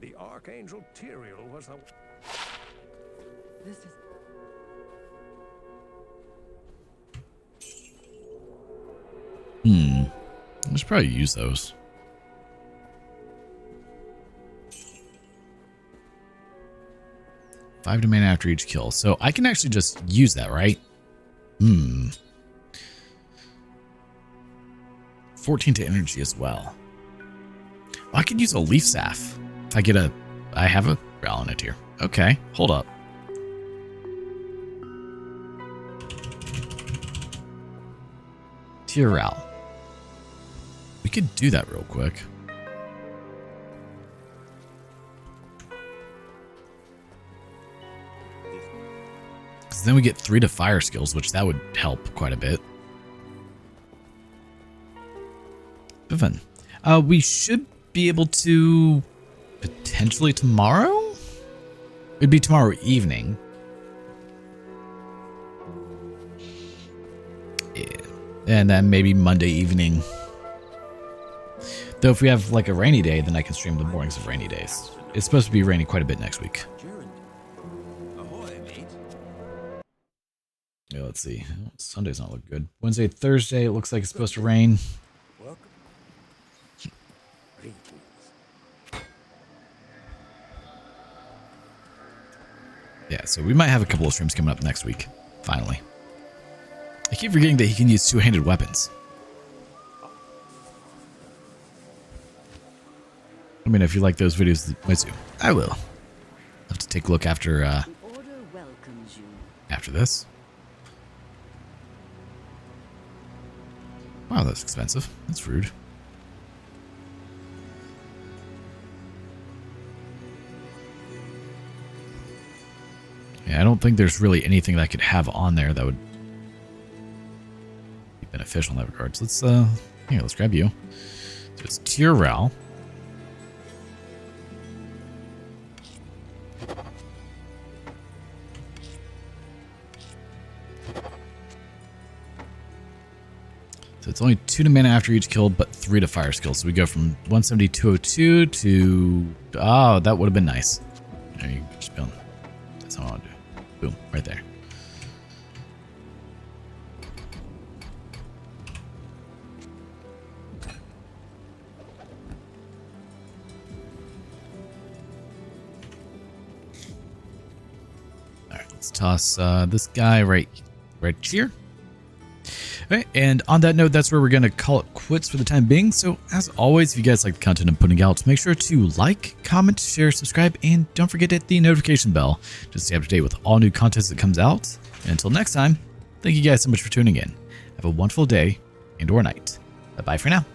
The Archangel Tyrael was the... This is... I should probably use those. Five domain after each kill. So I can actually just use that, right? 14 to energy as well. I could use a leaf staff. If I get a... I have a growl in it here. Okay, hold up. Tyrell. We could do that real quick. Because then we get 3 to fire skills, which that would help quite a bit. But fun. We should be able to potentially tomorrow? It'd be tomorrow evening. Yeah. And then maybe Monday evening. Though if we have like a rainy day, then I can stream the mornings of rainy days. It's supposed to be raining quite a bit next week. Ahoy, mate. Yeah, let's see. Sunday's not looking good. Wednesday, Thursday, it looks like it's supposed to rain. Welcome. Greetings. Yeah, so we might have a couple of streams coming up next week. Finally. I keep forgetting that he can use two-handed weapons. Let me know if you like those videos. I will. I'll have to take a look after after this. Wow, that's expensive. That's rude. Yeah, I don't think there's really anything that I could have on there that would be beneficial in that regard. So let's here, let's grab you. So it's Tyrell. So it's only 2 to mana after each kill, but 3 to fire skills. So we go from 170 202 to that would have been nice. There you go, just build. That's how I want to do. Boom, right there. All right, let's toss this guy right here. Okay, and on that note, that's where we're going to call it quits for the time being. So as always, if you guys like the content I'm putting out, make sure to like, comment, share, subscribe, and don't forget to hit the notification bell to stay up to date with all new content that comes out. And until next time, thank you guys so much for tuning in. Have a wonderful day and or night. Bye-bye for now.